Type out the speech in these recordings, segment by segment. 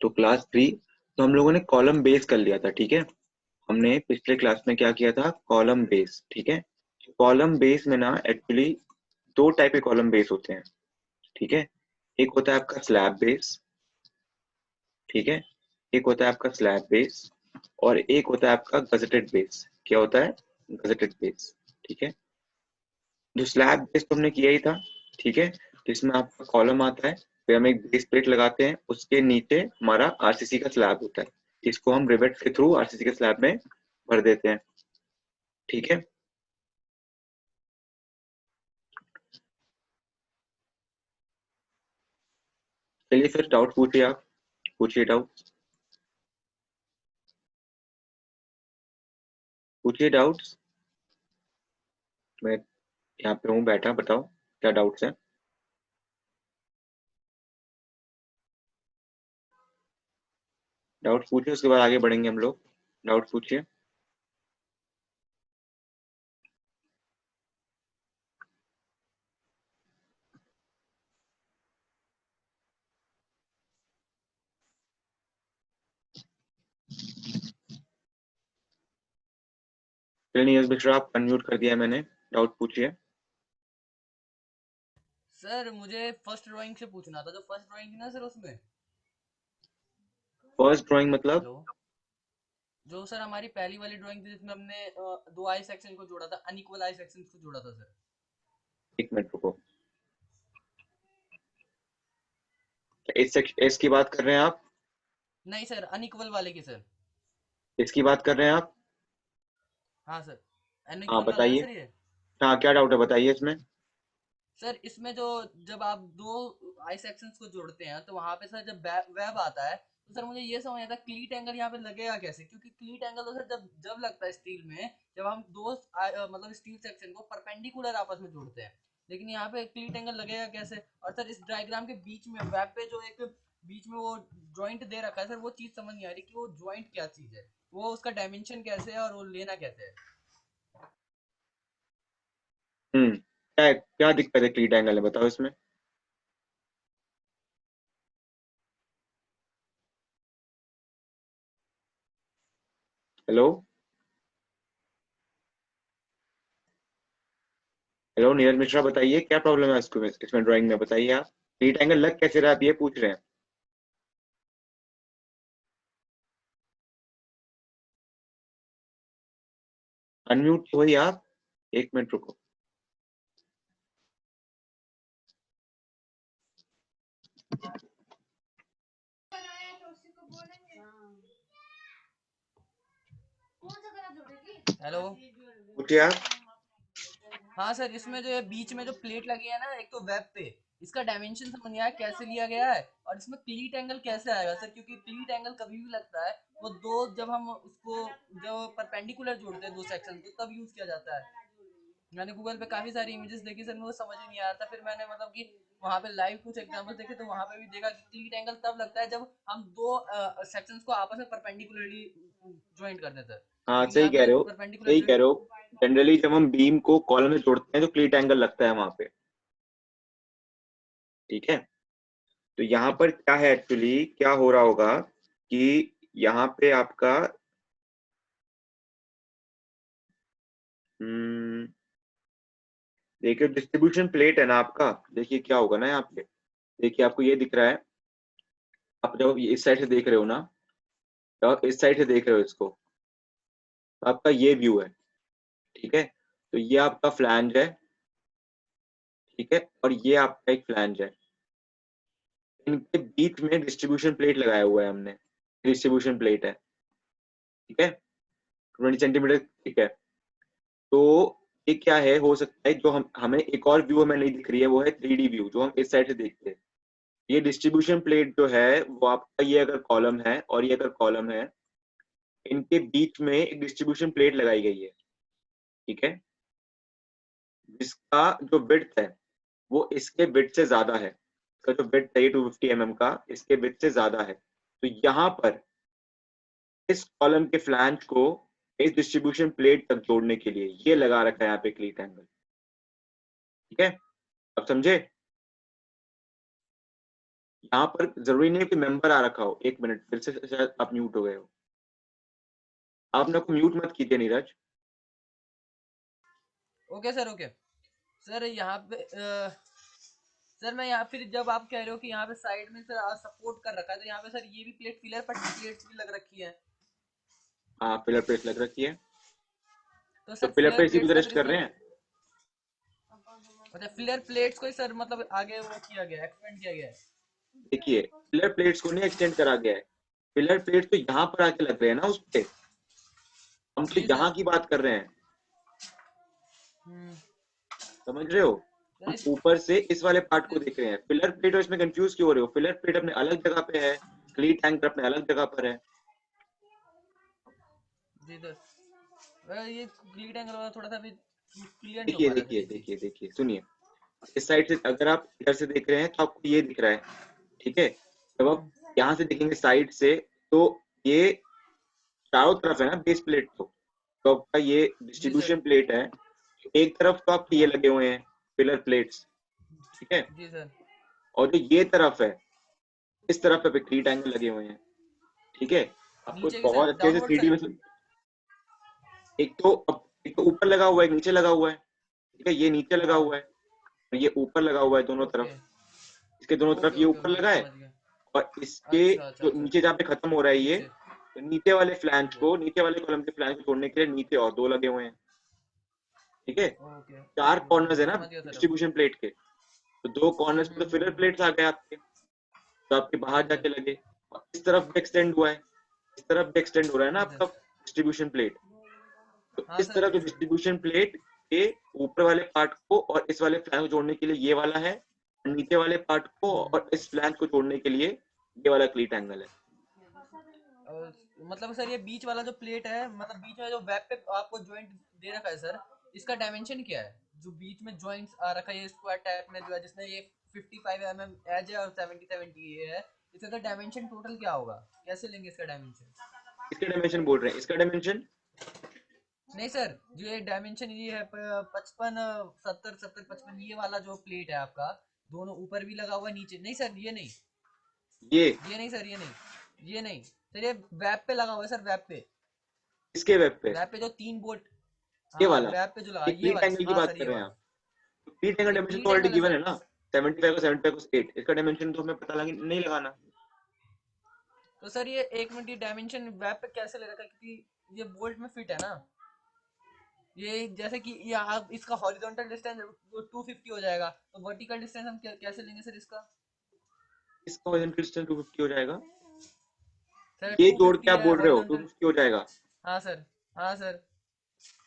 तो क्लास 3, तो हम लोगों ने कॉलम बेस कर लिया था, ठीक है। हमने पिछले क्लास में क्या किया था, कॉलम बेस, ठीक है। कॉलम बेस में ना एक्चुअली दो टाइप के कॉलम बेस होते हैं, ठीक है। एक होता है आपका स्लैब बेस, ठीक है। एक होता है आपका स्लैब बेस, और एक होता है आपका गजेटेड बेस। क्या होता है, गजेटेड बेस, ठीक है। जो स्लैब बेस तो हमने किया ही था, ठीक है। जिसमें आपका कॉलम आता है, फिर हम एक बेस प्लेट लगाते हैं, उसके नीचे हमारा आरसीसी का स्लैब होता है, इसको हम रिवेट के थ्रू आरसीसी के स्लैब में भर देते हैं, ठीक है। चलिए फिर डाउट पूछिए, आप पूछिए डाउट, पूछिए डाउट्स। मैं यहाँ पे हूँ बैठा, बताओ क्या डाउट्स है। डाउट पूछिए, उसके बाद आगे बढ़ेंगे हम लोग। डाउट पूछिए। चलिए नीरज मिश्रा, आप अनम्यूट कर दिया है मैंने, डाउट पूछिए। सर मुझे फर्स्ट ड्राइंग से पूछना था, जो फर्स्ट ड्राइंग थी ना सर उसमें। फर्स्ट ड्राइंग मतलब? हेलो। जो सर हमारी पहली वाली ड्राइंग थी जिसमें हमने दो आई सेक्शन को जोड़ा था, अनइक्वल आई सेक्शन को जोड़ा था सर। एक मिनट रुको, इस सेक्शन इसकी बात कर रहे हैं आप? नहीं सर, अनइक्वल वाले की सर। इसकी बात कर रहे हैं आप? हाँ सर, हाँ अनइक्वल वाला है ना बताइए। सर ये। हाँ क्या डाउट है, बताइए इसमें। सर इसमें जो, जब आप दो आई सेक्शंस को जोड़ते हैं तो वहां पे सर जब वेब आता है, तो सर मुझे ये समझ आता है क्लीट एंगल यहाँ पे लगेगा कैसे, क्योंकि क्लीट एंगल तो सर जब जब लगता है स्टील में, जब हम दो मतलब स्टील सेक्शन को परपेंडिकुलर आपस में जोड़ते हैं। लेकिन यहाँ पे क्लीट एंगल लगेगा कैसे? और सर इस डायग्राम के बीच में वेब पे जो एक बीच में वो जॉइंट दे रखा है सर, वो चीज समझ नहीं आ रही कि वो जॉइंट क्या चीज है, वो उसका डायमेंशन कैसे है और वो लेना कैसे है। क्या क्या दिक्कत है क्लीट एंगल में, बताओ इसमें। हेलो, हेलो नीरज मिश्रा, बताइए क्या प्रॉब्लम है इसको, इसमें ड्राइंग में बताइए आप। क्लीट एंगल लग कैसे रहा है, आप ये पूछ रहे हैं। अनम्यूट तो वही आप, एक मिनट रुको। हेलो। पूछिए आप। हाँ सर, इसमें जो है बीच में जो प्लेट लगी है ना, एक तो वेब पे, इसका डायमेंशन समझ नहीं आया कैसे लिया गया है, और इसमें क्लीट एंगल कैसे आएगा सर, क्योंकि क्लीट एंगल कभी भी लगता है वो दो, जब हम उसको जब परपेंडिकुलर जोड़ते हैं दो सेक्शन को तब यूज किया जाता है। मैंने गूगल पे काफी सारी इमेजेस देखी सर, मुझे समझ ही नहीं आ रहा था, फिर मैंने मतलब कि वहां पे लाइव कुछ एग्जांपल देखे तो वहां पे भी देखा कि क्लीट एंगल तब लगता है जब हम दो सेक्शंस को आपस में परपेंडिकुलरली ज्वाइन कर देते हैं। हाँ लेकिन सही यहाँ कह पे रहे हो, परपेंडिकुलर सही जो, कह रहे हो। जनरली जब हम बीम को कॉलम में जोड़ते हैं तो क्लीट एंगल लगता है वहां पे, ठीक है। तो यहाँ पर क्या है एक्चुअली, क्या हो रहा होगा कि यहाँ पे आपका हम्म, देखिए डिस्ट्रीब्यूशन प्लेट है ना आपका, देखिए क्या होगा ना यहाँ पे। देखिए आपको ये दिख रहा है, आप जब ये इस साइड से देख रहे हो ना, जब आप इस साइड से देख रहे हो इसको, तो आपका ये व्यू है, ठीक है। तो ये आपका फ्लैंज है, ठीक है, और ये आपका एक फ्लैंज है। इनके बीच में डिस्ट्रीब्यूशन प्लेट लगाया हुआ है हमने, डिस्ट्रीब्यूशन प्लेट है, ठीक है, 20 सेंटीमीटर, ठीक है। तो ये क्या है, हो सकता है जो हम हमें एक और व्यू हमें नहीं दिख रही है, वो है 3D व्यू जो हम इस साइड से देखते हैं। ये डिस्ट्रीब्यूशन प्लेट जो है वो आपका, ये अगर कॉलम है और ये अगर कॉलम है, इनके बीच में एक डिस्ट्रीब्यूशन प्लेट लगाई गई है, ठीक है। जिसका जो विड्थ है वो इसके विड्थ से ज्यादा है, इसका जो विड्थ है 250 mm का, इसके विड्थ से ज्यादा है। तो यहाँ पर इस कॉलम के फ्लैंज को इस डिस्ट्रीब्यूशन प्लेट तक जोड़ने के लिए ये लगा रखा है यहाँ पे क्लीट एंगल, ठीक है। अब समझे? यहाँ पर जरूरी नहीं है कि मेंबर आ रखा हो। 1 मिनट, फिर से शायद आप म्यूट हो गए हो। आपने को म्यूट मत कीजिए Neeraj. Okay sir, okay sir. यहाँ पे सर मैं यहाँ फिर जब आप कह रहे हो कि यहाँ पे साइड में सर सपोर्ट कर रखा है, तो यहाँ पे सर ये भी प्लेट फिलर पर प्लेट्स भी लग रखी है। हाँ, पिलर प्लेट लग रखी है, तो तो सर पिलर फिलर प्लेट इसी प्लेट्स पे का रेस्ट सर कर इसमें, रहे हैं। अच्छा फिलर प्लेट्स को ही सर मतलब आगे वो किया गया, एक्सपेंड किया गया है। देखिए, पिलर प्लेट्स को नहीं एक्सटेंड करा गया है, पिलर प्लेट तो यहाँ पर आके लग रहे हैं ना उस पे। हम तो जी यहाँ सर। की बात कर रहे हैं, हम्म। समझ रहे हो। सर हम इस ऊपर से इस वाले पार्ट को देख रहे हैं। पिलर प्लेट और इसमें कंफ्यूज क्यों हो रहे हो? पिलर प्लेट अपने अलग जगह पे है, क्लीट एंकर अपने अलग जगह पर है। जी सर, ये क्लीट एंगल वाला थोड़ा सा भी क्लियर नहीं हो देखिए पा रहा सर देखिए ये चीज। देखिए देखिए, सुनिए। इस साइड से अगर आप इधर से देख रहे हैं तो आपको ये दिख रहा है, ठीक है। जब आप हम्म। यहाँ से देखेंगे साइड से, तो ये चारों तरफ है ना बेस प्लेट। तो आपका ये जी सर। डिस्ट्रीब्यूशन प्लेट है। एक तरफ तो आपके ये हाँ। लगे हुए हैं पिलर प्लेट्स, ठीक है। जी सर। और जो ये तरफ है, इस तरफ पे क्लीट एंगल लगे हुए हैं, ठीक है। आपको नीचे की बहुत साइड, अच्छे से डाउनवर्ड 3D में साइड। एक तो ऊपर लगा हुआ है, एक नीचे लगा हुआ है, ठीक है। ये नीचे लगा हाँ। हुआ है और ये ऊपर लगा हुआ है, दोनों ओके तरफ। इसके दोनों तरफ ओके ये ओके ऊपर ओके, लगा है, समझ गया। और इसके अच्छा अच्छा जो अच्छा। नीचे जहाँ पे खत्म हो रहा है ये, नीचे। तो नीचे वाले फ्लैंज ओके को, नीचे वाले कॉलम के फ्लैंज को जोड़ने के लिए नीचे और दो लगे हुए हैं, ठीक है। ओके चार ओके ओके कॉर्नर्स है ओके, ना समझ गया सर अब। डिस्ट्रीब्यूशन प्लेट के, तो दो कॉर्नर्स पे तो फिलर हम्म। प्लेट्स आ गए आपके, तो आपके बाहर जी सर। जाके लगे। और इस तरफ भी एक्सटेंड हुआ है, इस तरफ भी एक्सटेंड हो रहा है ना जी आपका सर। Distribution plate. तो हाँ इस सर, तरफ जो जी सर। डिस्ट्रीब्यूशन प्लेट के ऊपर वाले पार्ट को और इस वाले फ्लैंज को जोड़ने के लिए ये वाला है, और नीचे वाले पार्ट को हम्म। और इस फ्लैंज को जोड़ने के लिए ये वाला क्लीट एंगल है। मतलब सर ये बीच वाला जो प्लेट है, मतलब बीच में जो वेब पे आपको जॉइंट दे रखा है सर, इसका डायमेंशन क्या है? जो बीच में जॉइंट्स आ रखा है ये स्क्वायर टाइप में जो है, जिसमें ये 55 mm एज है और 70 ये है, इसका डायमेंशन टोटल क्या होगा? कैसे लेंगे इसका डायमेंशन? इसका डायमेंशन बोल रहे हैं, इसका डायमेंशन। नहीं सर, जो ये डायमेंशन ये है 55 70 70 55, ये वाला जो प्लेट है आपका, दोनों ऊपर भी लगा हुआ है नीचे नहीं सर, ये नहीं, ये ये नहीं सर, ये नहीं, ये नहीं सर, ये वेब पे लगा हुआ है सर, वेब पे। इसके वेब पे, वेब पे जो 3 बोल्ट, ये हाँ वाला, वेब पे जो लगा ये ये क्लीट वाला, एंगल की हाँ बात सर कर ये रहे हैं वाला। आप। क्लीट एंगल ये डायमेंशन तो क्लीट ऑलरेडी एंगल है गिवन है सर। ना, 75 को 75 को 8। इसका डायमेंशन तो हमें पता नहीं लगाना। तो सर ये एक मिनट, ये डायमेंशन वेब पे कैसे ले रखा है? क्योंकि ये बोल्ट में फिट है ना, ये जैसे कि ये आप इसका हॉरिजॉन्टल डिस्टेंस 250 हो जाएगा, तो वर्टिकल डिस्टेंस हम कैसे लेंगे सर इसका? इसका वजन डिस्टेंस 250 हो जाएगा। सर ये जोड़ के 250 आप है बोल रहे हो हॉरिजॉन्टल। 250 हो जाएगा। हाँ सर, हाँ सर।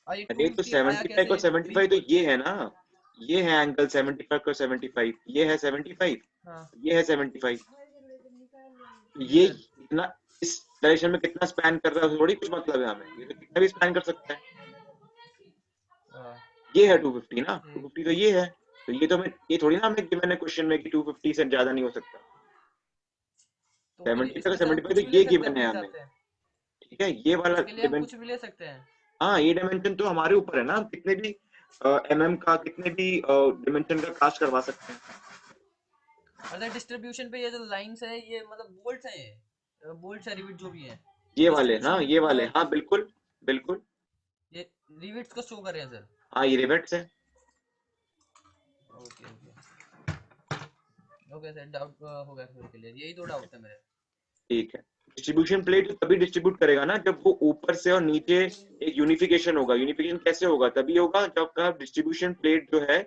और ये अरे तो 250 आया 75 कैसे को ये जो बीच 75 तो बोल्ट? ये है ना, ये है एंगल 75 को 75, ये है 75, हाँ। ये है 75। तो जी ये सर। इतना इस डायरेक्शन में कितना स्पैन कर रहा है थोड़ी कुछ मतलब है हमें, ये तो कितना भी स्पैन कर सकता है। हाँ, ये है 250 ना, ठीक। 250 तो ये है। तो ये तो मैं, ये थोड़ी ना हमें गिवन है क्वेश्चन में कि 250 से ज्यादा नहीं हो सकता। तो फिर 75 का इसमें से हम 75 कुछ तो भी ले ये सकते हैं गिवन अपने है हिसाब हमें, से? ठीक है। ये वाला इसके लिए हम डायमेंशन, कुछ भी ले सकते हैं? हाँ ये डायमेंशन तो हमारे ऊपर है ना, हम कितने भी एमएम का, कितने भी डायमेंशन का कास्ट करवा सकते हैं। अगर डिस्ट्रीब्यूशन पे ये जो लाइंस है ये मतलब बोल्ट्स हैं, ये बोल्ट है रिविट जो भी है, ये वाले ना, डिस्ट्रीब्यूशन ये वाले, हाँ बिल्कुल बिल्कुल। ये रिविट्स को शो कर रहे हैं सर। हाँ ये रिवेट्स है। Okay okay okay sir, doubt हो गया फिर, के लिए यही तो डाउट था मेरे। ठीक है। डिस्ट्रीब्यूशन प्लेट तभी डिस्ट्रीब्यूट करेगा ना जब वो ऊपर से और नीचे एक यूनिफिकेशन होगा। यूनिफिकेशन कैसे होगा? तभी होगा जब का डिस्ट्रीब्यूशन प्लेट जो है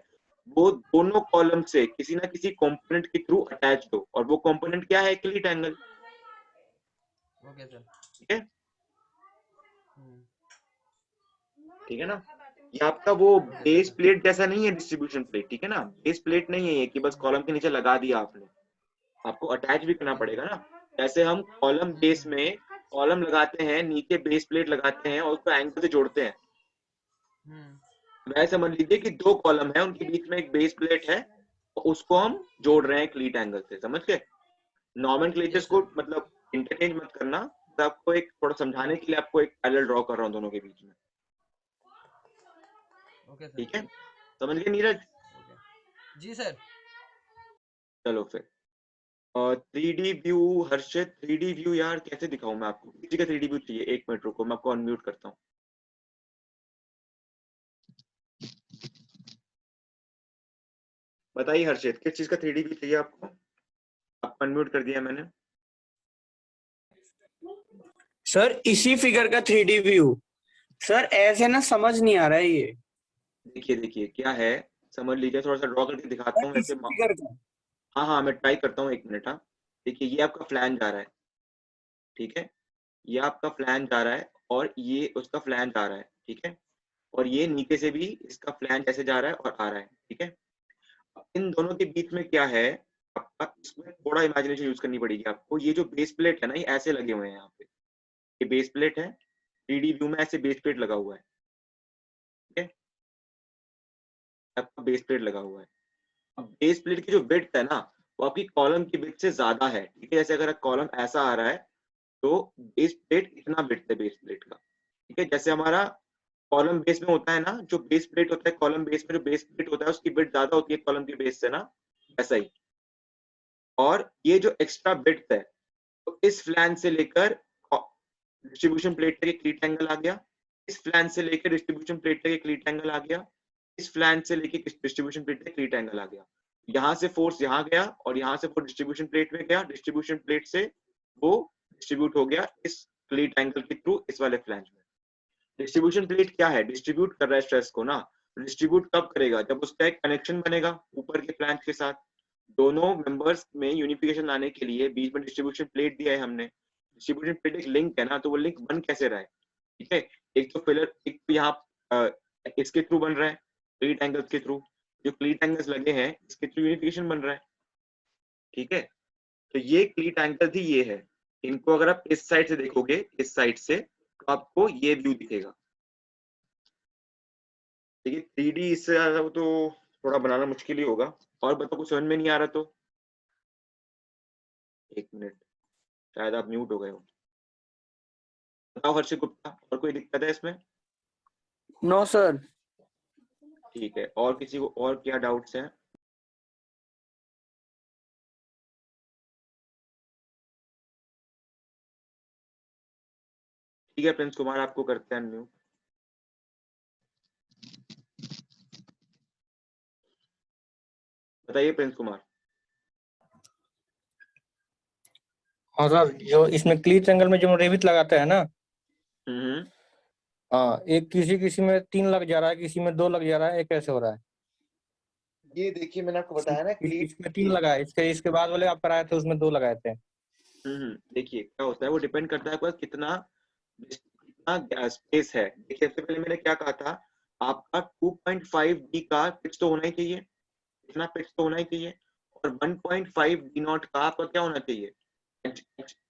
वो दोनों कॉलम से किसी ना किसी कंपोनेंट के थ्रू अटैच हो, और वो कंपोनेंट क्या है? क्लीट एंगल, ओके सर। ठीक है। हम्म। ठीक है ना। ये आपका वो ओके बेस सर। प्लेट जैसा नहीं है डिस्ट्रीब्यूशन प्लेट, ठीक है ना। बेस प्लेट नहीं है ये कि बस कॉलम के नीचे लगा दिया आपने, आपको अटैच भी करना ओके पड़ेगा सर। ना। जैसे हम कॉलम बेस हम्म। में कॉलम लगाते हैं, नीचे बेस प्लेट लगाते हैं और उसको एंगल से जोड़ते हैं। हम्म। वैसे समझ लीजिए कि दो कॉलम है, उनके बीच में एक बेस प्लेट है, और उसको हम जोड़ रहे हैं क्लीट एंगल से, समझ गए। नॉर्मल क्लीचेस यस को सर। मतलब इंटरचेंज मत करना, तो आपको एक थोड़ा समझाने के लिए आपको एक पैरेलल ड्रॉ कर रहा हूँ दोनों के बीच में, ओके सर। ठीक है। समझ गए नीरज? ओके जी सर। चलो फिर। 3D व्यू हर्षित, 3D व्यू यार कैसे दिखाऊं मैं आपको, किसी का 3D व्यू चाहिए? 1 मिनट रुको, मैं आपको अनम्यूट करता हूँ। बताइए हर्षित, किस चीज का 3D व्यू चाहिए आपको? आपको अनम्यूट कर दिया मैंने। सर इसी फिगर का 3D व्यू। सर ऐसे ना समझ नहीं आ रहा है ये। देखिए देखिए क्या है, समझ लीजिए, थोड़ा सा ड्रॉ करके दिखाता हूँ सर वैसे। इसी फिगर का। हाँ हाँ मैं ट्राई करता हूँ, 1 मिनट। हाँ देखिए, ये आपका फ्लैंज आ रहा है, ठीक है, ये आपका फ्लैंज आ रहा है और ये उसका फ्लैंज आ रहा है, ठीक है, और ये नीचे से भी इसका फ्लैंज ऐसे जा रहा है और आ रहा है, ठीक है। अब इन दोनों के बीच में क्या है, आपका इसमें थोड़ा इमेजिनेशन यूज करनी पड़ेगी आपको। ये जो बेस प्लेट है ना, ये ऐसे लगे हुए हैं यहाँ पे, ये बेस प्लेट है, 3D व्यू में ऐसे बेस प्लेट लगा हुआ है, ठीक है, आपका बेस प्लेट लगा हुआ है। अब बेस प्लेट की जो विड्थ है ना, वो आपकी कॉलम की विड्थ से ज्यादा है, ठीक है। जैसे अगर कॉलम ऐसा आ रहा है तो बेस प्लेट इतना विड्थ है बेस प्लेट का, ठीक है। जैसे हमारा कॉलम बेस में होता है ना, जो बेस प्लेट होता है कॉलम बेस में, जो बेस प्लेट होता है उसकी विड्थ ज्यादा होती है कॉलम के बेस से ना, ऐसा ही। और ये जो एक्स्ट्रा विड्थ है, तो इस फ्लैंज से लेकर डिस्ट्रीब्यूशन प्लेट तक एक लीड एंगल आ गया, इस फ्लैंज से लेकर डिस्ट्रीब्यूशन प्लेट तक एक लीड एंगल आ गया, इस फ्लैंज से लेकर डिस्ट्रीब्यूशन प्लेट तक लीड एंगल आ गया। यहाँ से फोर्स यहाँ गया और यहाँ से फोर्स डिस्ट्रीब्यूशन प्लेट में गया, डिस्ट्रीब्यूशन प्लेट से वो डिस्ट्रीब्यूट हो गया इस लीड एंगल के थ्रू इस वाले फ्लैंज में। डिस्ट्रीब्यूशन प्लेट क्या है, डिस्ट्रीब्यूट कर रहा है स्ट्रेस को ना। डिस्ट्रीब्यूट कब करेगा, जब उसका एक कनेक्शन बनेगा ऊपर के फ्लैंज के साथ। दोनों मेंबर्स में यूनिफिकेशन लाने के लिए बीच में डिस्ट्रीब्यूशन प्लेट दिया है हमने। डिस्ट्रीब्यूशन प्लेट एक लिंक है ना, तो वो लिंक बन कैसे रहा है, ठीक है। एक तो फिलर, एक तो यहाँ इसके थ्रू बन रहा है, क्लीट एंगल्स के थ्रू, जो क्लीट एंगल्स लगे हैं इसके थ्रू यूनिफिकेशन बन रहा है, ठीक है। तो ये क्लीट एंगल थी, ये है। इनको अगर आप इस साइड से देखोगे, इस साइड से, तो आपको ये व्यू दिखेगा, ठीक है। 3D इससे ज्यादा तो थोड़ा बनाना मुश्किल ही होगा। और बताओ, कुछ समझ में नहीं आ रहा तो 1 मिनट, शायद आप म्यूट हो गए हो। बताओ हर्षित गुप्ता, और कोई दिक्कत है इसमें? No sir. ठीक है, और किसी को और क्या डाउट्स हैं? ठीक है प्रिंस कुमार, आपको करते हैं अनम्यूट। बताइए प्रिंस कुमार। हाँ सर, जो इसमें क्लीट एंगल में जो रेवित लगाते हैं ना, हम्म। हाँ, एक किसी किसी में 3 लग जा रहा है, किसी में 2 लग जा रहा है, एक कैसे हो रहा है? ये देखिए, मैंने आपको बताया ना क्लीट। इसमें 3 लगा है, इसके बाद वाले आप कराए थे उसमें 2 लगाए थे। देखिए क्या होता है, वो डिपेंड करता है आपका कितना कितना स्पेस है। देखिए सबसे पहले मैंने क्या कहा था, आपका 2.5 डी का पिच तो होना ही चाहिए, इतना पिच तो होना ही चाहिए। और 1.5 डी नॉट का आपका क्या होना चाहिए, एज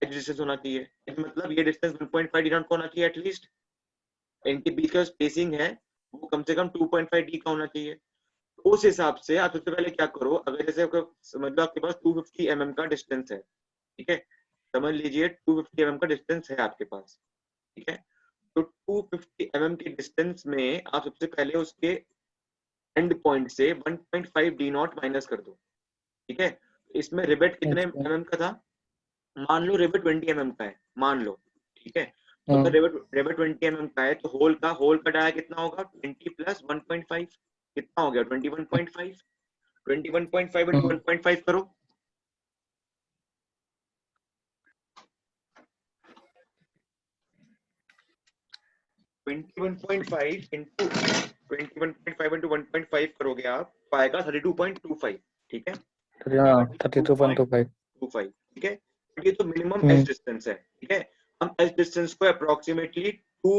डिस्टेंस होना चाहिए। मतलब ये डिस्टेंस 1.5 डी नॉट का होना चाहिए एटलीस्ट। इनके बीच का स्पेसिंग है वो कम से कम 2.5 डी का होना चाहिए। तो उस हिसाब से आप सबसे पहले क्या करो, अगर जैसे समझ लो आपके पास 250 mm का डिस्टेंस है, ठीक है, समझ लीजिए 250 mm का डिस्टेंस है आपके पास, ठीक है। तो 250 mm के डिस्टेंस में आप सबसे पहले उसके एंड पॉइंट से 1.5 डी नॉट माइनस कर दो, ठीक है। इसमें रिबेट कितने अच्छा। mm का था, मान लो रिबेट 20 mm का है, मान लो, ठीक है। तो अगर हाँ। रिबेट 20 mm का है तो होल का डाया कितना होगा, 20 प्लस 1.5, कितना हो गया 21.5। 21.5 इंटू हम्म। 1.5 करो, 21.5 इंटू 21.5 इंटू 1.5 करोगे आप, पाएगा 32.25, ठीक है, हाँ, 32.25। 32.25, ठीक है। ये तो मिनिमम एज हम्म। डिस्टेंस है, ठीक है। हम एज डिस्टेंस को अप्रोक्सीमेटली 2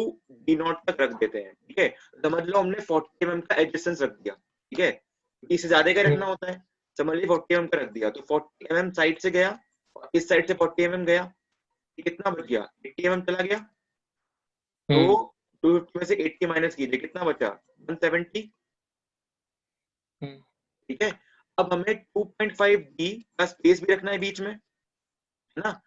डी नॉट तक रख देते हैं, ठीक है। समझ लो हमने 40 mm का एज डिस्टेंस रख दिया, ठीक है, इससे ज्यादा का रखना होता है। समझ लीजिए 40 mm का रख दिया, तो 40 mm साइड से गया और इस साइड से 40 mm गया, ये कितना बच गया, 80 mm चला गया। तो हम्म। 250 में से 80 माइनस कीजिए, कितना बचा, 170, हम्म। ठीक है। अब हमें 2.5 डी का स्पेस भी रखना है बीच में, है ना।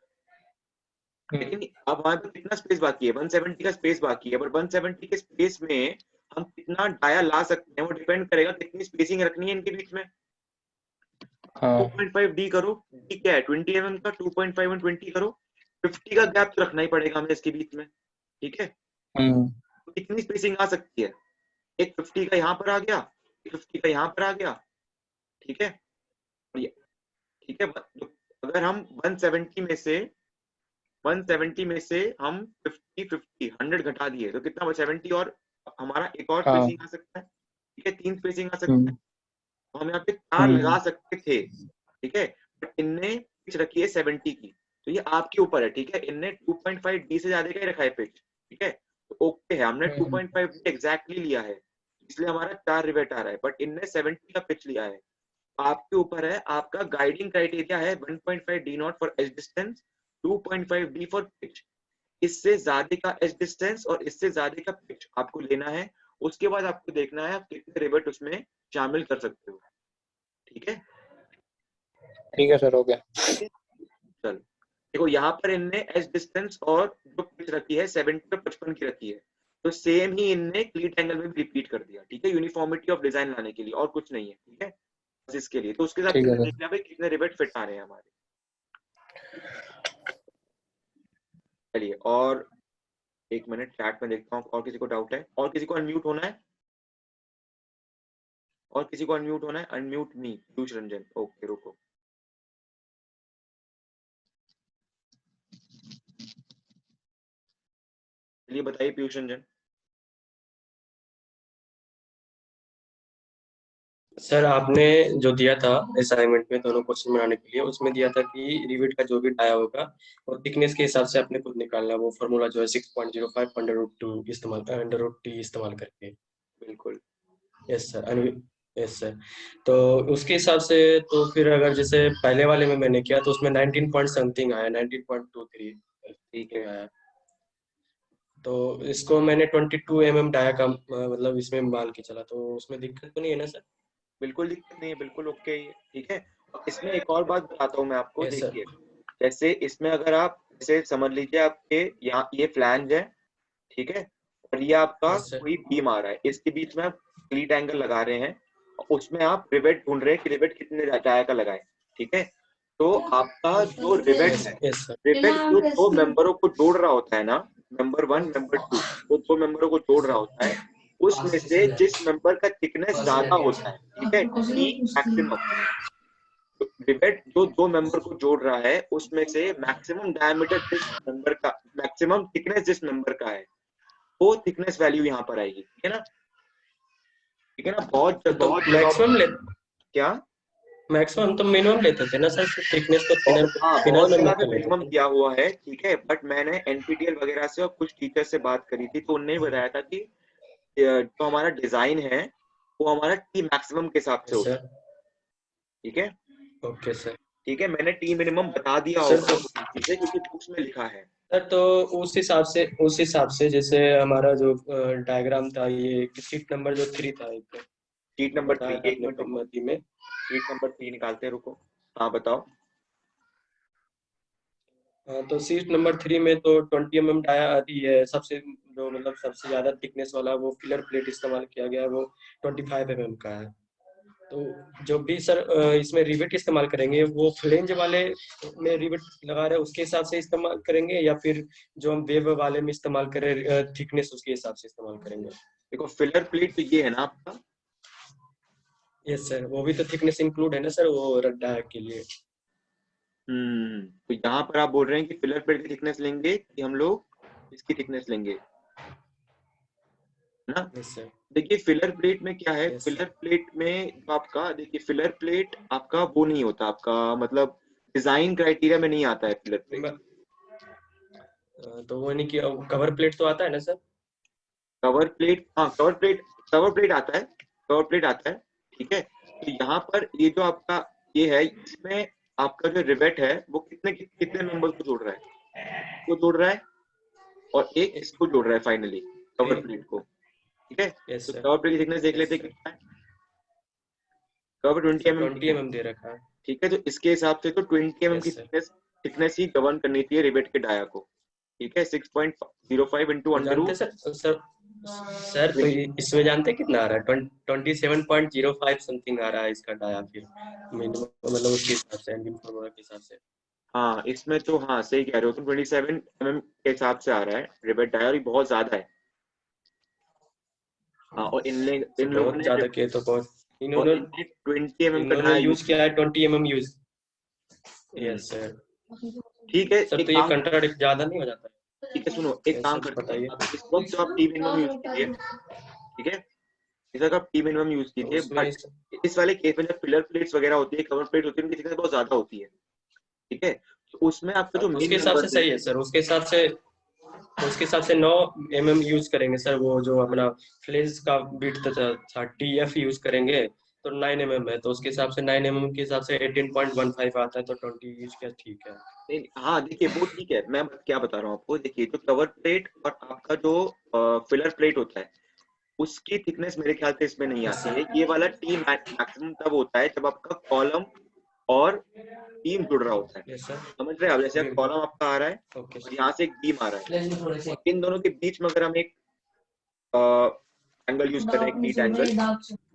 लेकिन अब हमारे पास कितना स्पेस बाकी है, 170 का स्पेस बाकी है, पर 170 के स्पेस में हम कितना डाया ला सकते हैं वो डिपेंड करेगा कितनी स्पेसिंग रखनी है इनके बीच में। हाँ 2.5 डी करो, डी क्या है 20 mm का, 2.5 और 20 करो, 50 का गैप तो रखना ही पड़ेगा हमें इसके बीच में, ठीक है। तो कितनी स्पेसिंग आ सकती है, एक 50 का यहाँ पर आ गया, 50 का यहाँ पर आ गया, ठीक है। और ठीक है, तो अगर हम 170 में से हम 50 100 घटा दिए तो कितना 70, और हमारा एक और हाँ स्पेसिंग आ सकता है, ठीक है, 3 स्पेसिंग आ सकता है। तो हम यहाँ पे 4 हम्म लगा सकते थे, ठीक है, बट इनने पिच रखी है 70 की, तो ये आपके ऊपर है, ठीक है। इनने 2.5 डी से ज्यादा का ही रखा है पिच, ठीक है, तो ओके है, हमने 2.5 डी एग्जैक्टली लिया है, इसलिए हमारा 4 रिवेट आ रहा है, बट इनने 70 का पिच लिया है। आपके ऊपर है, आपका गाइडिंग क्राइटेरिया है 1.5 D not for edge distance, 2.5 D for pitch. इससे ज्यादा का एज डिस्टेंस और इससे ज्यादा का पिच आपको लेना है, उसके बाद आपको देखना है आप कितने रिवेट उसमें शामिल कर सकते हो, ठीक है। ठीक है सर, हो गया। चल देखो, यहाँ पर इनने एज डिस्टेंस और जो पिच रखी है 70 और 55 की रखी है, तो सेम ही इनने क्लीट एंगल में भी रिपीट कर दिया, ठीक है, यूनिफॉर्मिटी ऑफ डिजाइन लाने के लिए, और कुछ नहीं है, ठीक है, बस इसके लिए। तो उसके हिसाब ठीक से है सर। देख लिया भाई कितने रिवेट फिट आ रहे हैं हमारे। चलिए, और एक मिनट चैट में देखता हूँ और किसी को डाउट है, और किसी को अनम्यूट होना है, और किसी को अनम्यूट होना है, अनम्यूट मी पीयूष रंजन, ओके रुको। चलिए बताइए पीयूष रंजन। सर आपने जो दिया था असाइनमेंट में दोनों क्वेश्चन बनाने के लिए, उसमें दिया था कि रिवेट का जो भी डाया होगा वो थिकनेस के हिसाब से आपने खुद निकालना है, वो फॉर्मूला जो है 6.05 अंडर रूट टी इस्तेमाल करके। बिल्कुल यस सर, यस सर। तो उसके हिसाब से तो फिर अगर जैसे पहले वाले में मैंने किया तो उसमें 19 पॉइंट समथिंग आया, 19.23 ठीक है। आया। तो इसको मैंने 22 डाया का मतलब इसमें मान के चला, तो उसमें दिक्कत तो नहीं है ना सर? बिल्कुल दिक्कत नहीं है, बिल्कुल ओके है, ठीक है। और इसमें एक और बात बताता हूँ मैं आपको, यस सर। देखिए जैसे इसमें अगर आप जैसे समझ लीजिए आपके यहाँ ये फ्लैंज है, ठीक है, और ये आपका यस सर। कोई बीम आ रहा है, इसके बीच में आप क्लीट एंगल लगा रहे हैं, और उसमें आप रिवेट ढूंढ रहे हैं कि रिवेट कितने डाया का लगाए, ठीक है। तो आपका जो रिवेट है, यस सर। रिवेट जो दो मेंबरों को जोड़ रहा होता है ना, मेंबर 1 मेंबर 2, वो दो मेंबरों को जोड़ रहा होता है, उसमें से जिस मेंबर का थिकनेस ज्यादा होता है, ठीक है, टी मैक्सिमम, रिवेट जो दो मेंबर को जोड़ रहा है उसमें से मैक्सिमम डायमीटर जिस मेंबर का, मैक्सिमम थिकनेस जिस मेंबर का है, वो थिकनेस वैल्यू यहाँ पर आएगी, ठीक है ना, ठीक है ना। बहुत तो बहुत जगह मैक्सिमम ले क्या, मैक्सिमम तो मिनिमम लेते थे ना सर, थिकनेस तो हाँ थिनर बहुत में जगह पे मिलकर लेते मिनिमम थे। किया हुआ है, ठीक है, बट मैंने एनपीटीईएल वगैरह से और कुछ टीचर से बात करी थी, तो उन्होंने बताया था कि जो हमारा डिजाइन है वो हमारा टी मैक्सिमम के हिसाब से यस होता है, सर। ठीक है, ओके सर। ठीक है, मैंने टी मिनिमम बता दिया सर होगा तो आपको पीछे से, क्योंकि बुक्स में लिखा है। सर तो उस हिसाब से जैसे हमारा जो डायग्राम था, ये शीट नंबर जो 3 था, एक शीट नंबर 3, बताया था एक आपने मिनट रुको, मध्य में। शीट नंबर 3 निकालते हैं, रुको, हाँ बताओ। हाँ, तो सीट नंबर 3 में तो 20 डाया आती है, सबसे जो मतलब सबसे ज्यादा थिकनेस वाला वो फिलर प्लेट इस्तेमाल किया गया है, वो 25 का है। तो जो भी सर इसमें रिवेट इस्तेमाल करेंगे वो फ्लेंज वाले में रिवेट लगा रहे हैं उसके हिसाब से इस्तेमाल करेंगे, या फिर जो हम वेव वाले में इस्तेमाल करें थिकनेस उसके हिसाब से इस्तेमाल करेंगे? देखो फिलर प्लेट तो ये है ना आपका, यस सर, वो भी तो थिकनेस इंक्लूड है ना सर, वो रड्डा के लिए। तो यहाँ पर आप बोल रहे हैं कि फिलर प्लेट की थिकनेस लेंगे कि हम लोग इसकी थिकनेस लेंगे, है ना। Yes sir. देखिए फिलर प्लेट में क्या है, यस फिलर सर। प्लेट में जो आपका, देखिए फिलर प्लेट आपका वो नहीं होता, आपका मतलब डिजाइन क्राइटेरिया में नहीं आता है फिलर प्लेट। तो वो नहीं कि कवर प्लेट तो आता है ना सर? कवर प्लेट, हाँ कवर प्लेट आता है, कवर प्लेट आता है, ठीक है। तो यहाँ पर ये जो आपका ये है, इसमें आपका जो रिवेट है वो कितने कितने मेंबर को जोड़ रहा है, को जोड़ रहा है, और एक इसको जोड़ रहा है फाइनली, कवर प्लेट को, ठीक है। यस तो सर। कवर प्लेट की थिकनेस देख लेते यस हैं सर। कितना है, कवर 20 mm की 20 है, दे रखा है। ठीक है। तो इसके हिसाब से तो 20 mm की यस सर। थिकनेस ही गवर्न करनी चाहिए रिवेट के डाया को, ठीक है। 6.05 इंटू तो अंडर जानते रूट, हैं सर सर तो इसमें जानते हैं कितना आ रहा है? 27.05 समथिंग आ रहा है इसका डाया फिर मिनिमम, मतलब उसके हिसाब से एंडिंग फॉर्मूला के हिसाब से। हाँ इसमें तो हाँ सही कह रहे हो तुम, 27 mm के हिसाब से आ रहा है रिवेट डाया, और ये बहुत ज्यादा है। हाँ और सर इन लोगों बहुत ने ज्यादा किए तो बहुत, और इनने 20 mm का इन्होंने डाया यूज किया है 20 mm यूज। हम्म, यस सर। ठीक है सर एक तो ये काम, कंट्राडिक्ट ज्यादा नहीं हो जाता है? ठीक है सुनो एक यस काम सर करते हैं, बताइए। अब इस वक्त जो आप टी मिनिमम यूज कीजिए, ठीक है, इस वक्त आप टी मिनिमम यूज तो कीजिए, उसमें बट इस वाले केस में जब फिलर प्लेट्स वगैरह होती है, कवर प्लेट होती है, उनकी थिकनेस बहुत ज्यादा होती है, ठीक है, तो उसमें आपका जो तो मेन उसके हिसाब मेंबर से सही है सर, उसके हिसाब से 9 mm यूज करेंगे सर। वो जो अपना फ्लेंज का बिट था TF यूज करेंगे तो 9 mm है, तो उसके हिसाब से 9 mm के हिसाब से 18.15 आता है, तो 20 यूज किया ठीक है। नहीं हाँ देखिए वो ठीक है, मैं क्या बता रहा हूँ आपको, देखिए जो कवर प्लेट और आपका जो फिलर प्लेट होता है उसकी थिकनेस मेरे ख्याल से इसमें नहीं यस आती सर। है। ये वाला टी मैक्सिमम तब होता है जब आपका कॉलम और बीम जुड़ रहा होता है, यस सर। समझ रहे हैं आप, जैसे बिल्कुल। कॉलम आपका आ रहा है ओके और सर। यहाँ से एक बीम आ रहा है, लेकिन थोड़े से और इन दोनों के बीच में अगर हम एक एंगल यूज कर रहे हैं, क्लीट एंगल,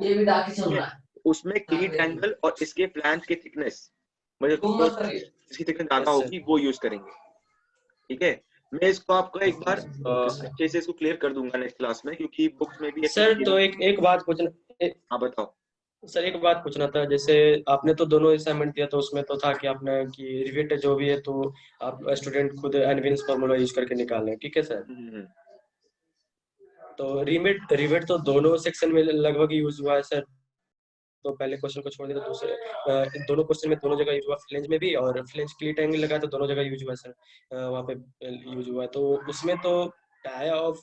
ये भी डाक ठीक चल है, रहा है। उसमें क्लीट एंगल और इसके फ्लैंज की थिकनेस, मतलब तुम जो मत करिए। इसकी थिकनेस ज्यादा यस सर। होगी वो यूज करेंगे, ठीक है। मैं इसको आपका एक बार ओके सर। अच्छे से इसको क्लियर कर दूंगा नेक्स्ट क्लास में, क्योंकि बुक्स में भी ऐसे सर दिए तो हुए एक एक बात पूछना हाँ बताओ। सर एक बात पूछना था, जैसे आपने तो दोनों असाइनमेंट दिया, तो उसमें तो था कि आपने कि रिवेट जो भी है तो आप स्टूडेंट खुद एनविन्स फार्मूला यूज करके निकाल लें, ठीक है सर। हम्म, तो रिवेट रिवेट तो दोनों सेक्शन में लगभग यूज हुआ है सर। तो पहले क्वेश्चन को छोड़ दिया तो दूसरे दोनों क्वेश्चन में दोनों जगह यूज हुआ, फ्लेंज में भी, और फ्लेंज क्लीट एंगल लगा तो दोनों जगह यूज हुआ सर। वहाँ पे यूज हुआ है, तो उसमें तो डाया ऑफ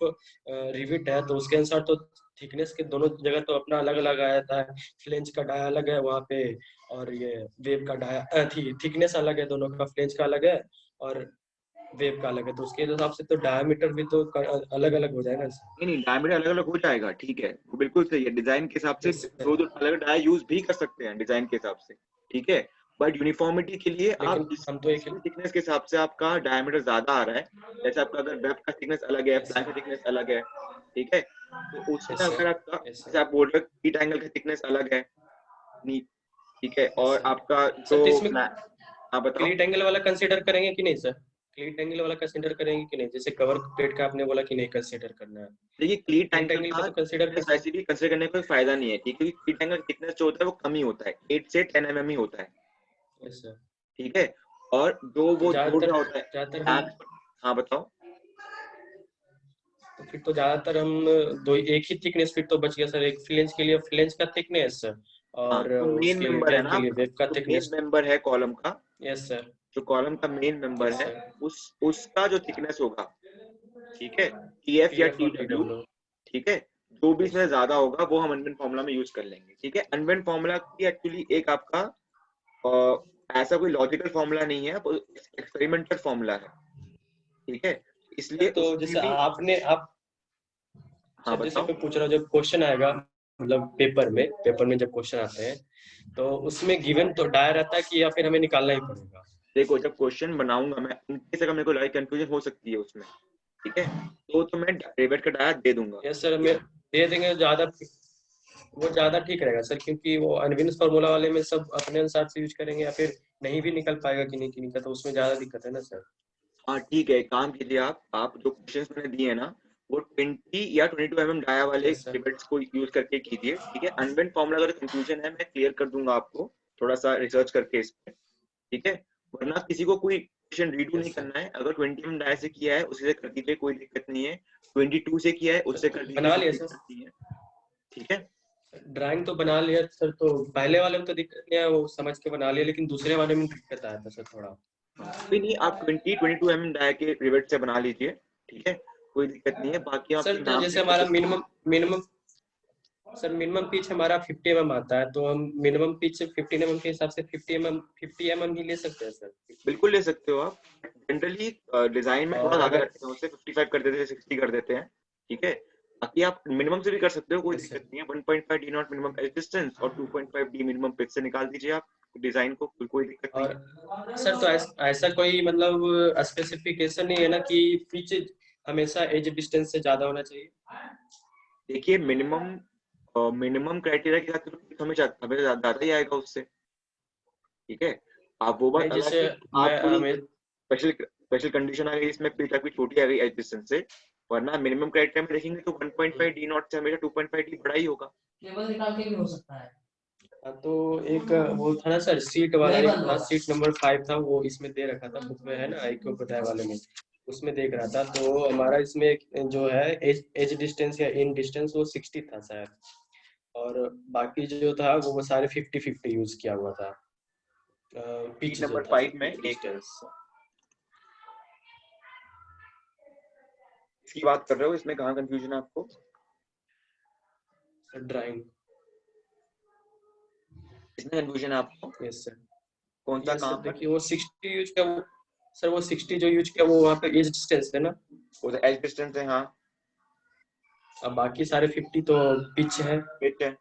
रिवेट है, तो उसके अनुसार तो थिकनेस के दोनों जगह तो अपना अलग अलग आया था। फ्लेंज का डाया अलग है वहाँ पे, और ये वेब का डाया थिकनेस अलग है, दोनों का फ्लेंज का अलग है और वेब का अलग है, तो उसके हिसाब से तो डायमीटर भी तो अलग अलग हो जाएगा सर। नहीं नहीं डायमीटर अलग अलग हो जाएगा, ठीक है, वो बिल्कुल सही है, डिजाइन के हिसाब से यस दो दो सर। अलग डाया यूज भी कर सकते हैं डिजाइन के हिसाब से, ठीक है, बट यूनिफॉर्मिटी के लिए आप लेकिन हम तो एक जिसकी थिकनेस के हिसाब से आपका डायमीटर ज्यादा आ रहा है, जैसे आपका अगर वेब का थिकनेस अलग है, यस फ्लैंज का थिकनेस अलग है, ठीक है, तो उसमें यस अगर सर। आपका यस जैसे सर। आप बोल रहे हो हीट एंगल का थिकनेस अलग है, नी ठीक है, यस और सर। आपका सर जो तो इसमें हाँ बताओ। क्लीट एंगल वाला कंसीडर करेंगे कि नहीं सर? क्लीट एंगल वाला कंसीडर करेंगे कि नहीं? जैसे कवर प्लेट का आपने बोला कि नहीं कंसीडर करना है, देखिए क्लीट क्लीट एंगल एंगल का का तो कंसीडर कर थिकनेस सकते वैसे भी कंसिडर करने का कोई फायदा नहीं है, ठीक है, क्योंकि क्लीट एंगल थिकनेस जो होता है वो कम ही होता है, 8 से 10 mm ही होता है, हैं। Yes sir. ठीक है, और जो तो वो जोड़ ज्यादातर रहा होता है ज्यादातर हम हाँ बताओ। तो फिर तो ज्यादातर हम दो एक ही थिकनेस फिर तो बच गया सर, एक फ्लेंज के लिए फ्लेंज का थिकनेस हाँ और जो मेन उसके लिए मेंबर है वेब ना के लिए आपका, वेब का जो मेन थिकनेस। मेंबर है कॉलम का, यस सर। जो कॉलम का मेन मेंबर यस है, सर। उसका जो थिकनेस होगा, ठीक है, टीएफ या TF और टीडब्ल्यू, TW। ठीक है, जो भी यस इसमें सर। ज्यादा होगा वो हम अनवेंट फॉर्मूला में यूज कर लेंगे, ठीक है। अनवेंट फॉर्मूला की एक्चुअली एक आपका ऐसा कोई लॉजिकल फॉर्मूला नहीं है, एक्सपेरिमेंटल फॉर्मूला है, ठीक है, सर इसलिए तो उसमें जैसे भी आपने आप हाँ सर जैसे बताओ। मैं पूछ रहा हूँ, जब क्वेश्चन आएगा मतलब पेपर में जब क्वेश्चन आते हैं तो उसमें गिवन तो डाया रहता है कि या फिर हमें निकालना ही पड़ेगा? देखो जब क्वेश्चन बनाऊंगा मैं, इनकेस अगर मेरे को लगे कंफ्यूजन हो सकती है उसमें, ठीक है, तो मैं डेविड का डाया दे दूंगा, यस सर, ठीक हमें है। दे देंगे ज्यादा, वो ज्यादा ठीक रहेगा सर, क्योंकि वो अनविन्स फार्मूला वाले में सब अपने अनुसार से यूज करेंगे, या फिर नहीं भी निकल पाएगा कि नहीं कि निकल, तो उसमें ज्यादा दिक्कत है ना सर। हाँ ठीक है, एक काम कीजिए आप जो क्वेश्चंस मैंने दिए हैं ना, वो 20 या 22 mm डाया वाले यस सर। डिबेट्स को यूज करके कीजिए, ठीक है। अनवेंट फॉर्मूला अगर कंफ्यूजन है मैं क्लियर कर दूंगा आपको, थोड़ा सा रिसर्च करके इस पे, ठीक है, वरना किसी को कोई क्वेश्चन रीडू नहीं यस सर। करना है, अगर 20 mm डाया से किया है उसी से कर दीजिए, कोई दिक्कत नहीं है, 22 से किया है उससे कर दीजिए, बना कोई लिया सर, दिक्कत नहीं है, ठीक है। ड्राइंग तो बना लिया सर, तो पहले वाले में तो दिक्कत नहीं है, वो समझ के बना लिया, लेकिन दूसरे वाले में दिक्कत आया था सर थोड़ा। हाँ कोई नहीं, आप 22 mm डाया के रिवेट से बना लीजिए, ठीक है, कोई दिक्कत नहीं है, बाकी आप सर अपने तो नाम जैसे से कर हमारा सकते हैं। मिनिमम पिच हमारा 50 mm आता है, तो हम मिनिमम पिच 15 mm के हिसाब से 50 mm ही ले सकते हैं सर? बिल्कुल ले सकते हो आप, जनरली डिजाइन में थोड़ा और ज्यादा अगर रखते हैं, उससे 55 कर देते हैं, 60 कर देते हैं, ठीक है, बाकी आप मिनिमम से भी कर सकते हो, कोई यस दिक्कत सर। नहीं है, 1.5 D not minimum age distance और 2.5 डी मिनिमम पिच से निकाल दीजिए आप डिजाइन को, कोई दिक्कत नहीं और है। सर तो ऐसा कोई मतलब स्पेसिफिकेशन नहीं है ना कि पिच हमेशा एज डिस्टेंस से ज्यादा होना चाहिए। देखिए मिनिमम क्राइटेरिया के साथ हमें हमें ज्यादा ही आएगा उससे, ठीक है। आप वो बात नहीं, अलग जैसे है, आप कोई मैं स्पेशल कंडीशन आ गई इसमें फिर काफी छोटी आ गई एज डिस्टेंस से, वरना मिनिमम क्राइटेरिया में देखेंगे तो 1.5 डी नॉट से हमेशा 2.5 डी बड़ा ही होगा। केबल निकाल के भी हो सकता है। तो एक वो था ना सर, सीट वाला एक था, सीट नंबर 5 था, वो इसमें दे रखा था बुक में, है ना, एक बताए वाले में, उसमें देख रहा था। तो हमारा इसमें जो है एज डिस्टेंस या इन डिस्टेंस वो 60 था शायद, और बाकी जो था वो सारे 50-50 यूज किया हुआ था। पिच जो नंबर था 5 में एक डिस्टेंस। इसकी बात कर रहे हो, इसमें कहाँ कंफ्यूजन है आपको? ड्राइंग। इसमें कंफ्यूजन है आपको? Yes sir. कौन सा यस सर, काम है? देखिए वो 60 यूज किया, वो सर वो 60 जो यूज किया वो वहाँ पे एज डिस्टेंस है ना, वो तो एज डिस्टेंस है, हाँ। अब बाकी सारे 50 तो पिच है। पिच है,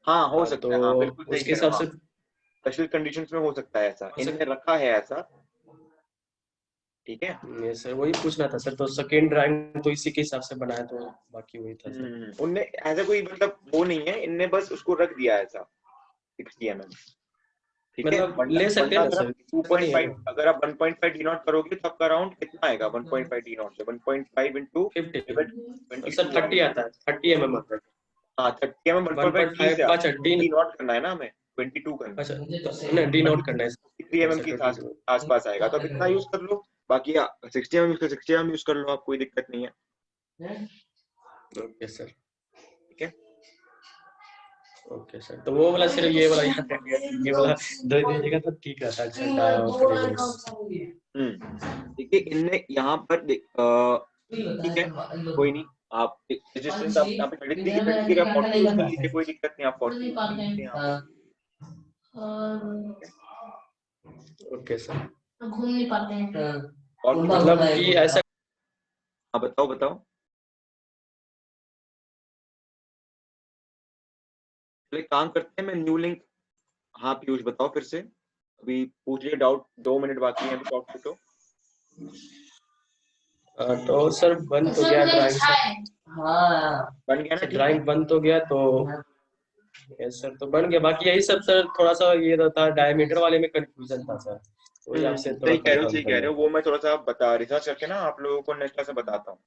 हाँ हो सकता है, हाँ तो बिल्कुल सही उसके कह रहे हिसाब हो से आप। स्पेशल कंडीशंस में हो सकता है ऐसा, इनमें रखा है ऐसा, ठीक है। ये सर वही पूछना था सर, तो सेकेंड ड्राइंग तो इसी के हिसाब से बनाया, तो बाकी वही था सर। उनने ऐसा कोई मतलब वो नहीं है, इनने बस उसको रख दिया ऐसा 60 mm, ठीक है। मतलब ले सकते हैं वरना ना अगर सर, आप ऐसा नहीं है 2.5 ना। अगर आप 1.5 डी नॉट करोगे तो आपका अराउंड कितना आएगा? 1.5 डी नॉट से 1.5 इंटू 50 सर 22 30 आएगा। आता है, 30 mm आता है। हाँ 30 mm 1.5 डी से 1.5 अच्छा डी, डी नॉट करना है ना हमें, 22 करना अच्छा है, नहीं डी नोट करना है 53 mm सर, के 22। आसपास आएगा, तो आप इतना यूज कर लो। बाकी 60 mm यूज कर 60 mm यूज कर लो, आप कोई दिक्कत नहीं है, ओके सर। ठीक है। ओके सर, तो वो वाला सिर्फ ये वाला याद रख गया, ये वाला दे दीजिएगा तो ठीक रहता है, घंटा और देखिए इनने यहाँ पर ठीक है, कोई नहीं, आप रेजिस्टेंस आप यहाँ पे 33 की 33 का 40 यूज कर लीजिए, कोई दिक्कत नहीं, आप 40 यूज कर लीजिए यहाँ पे। Okay sir. घूम नहीं पाते हैं। और कुछ मतलब कि ऐसा हाँ बताओ बताओ, चलिए काम करते हैं, मैं न्यू लिंक, हाँ पीयूष बताओ फिर से, अभी पूछिए डाउट, 2 मिनट बाकी है अभी टॉप तो तो सर बन तो गया ड्राइंग सर, बन गया ना, ठीक है। ड्राइंग बन तो गया, तो यस सर तो बन गया, बाकी यही सब सर, थोड़ा सा ये रहता डायमीटर वाले में कंफ्यूजन था सर, वही आपसे थोड़ा सही कह रहे हो, कंफर्म सही कह करना रहे हो, था। वो मैं थोड़ा सा बता रिसर्च करके ना आप लोगों को नेक्स्ट क्लास में बताता हूँ,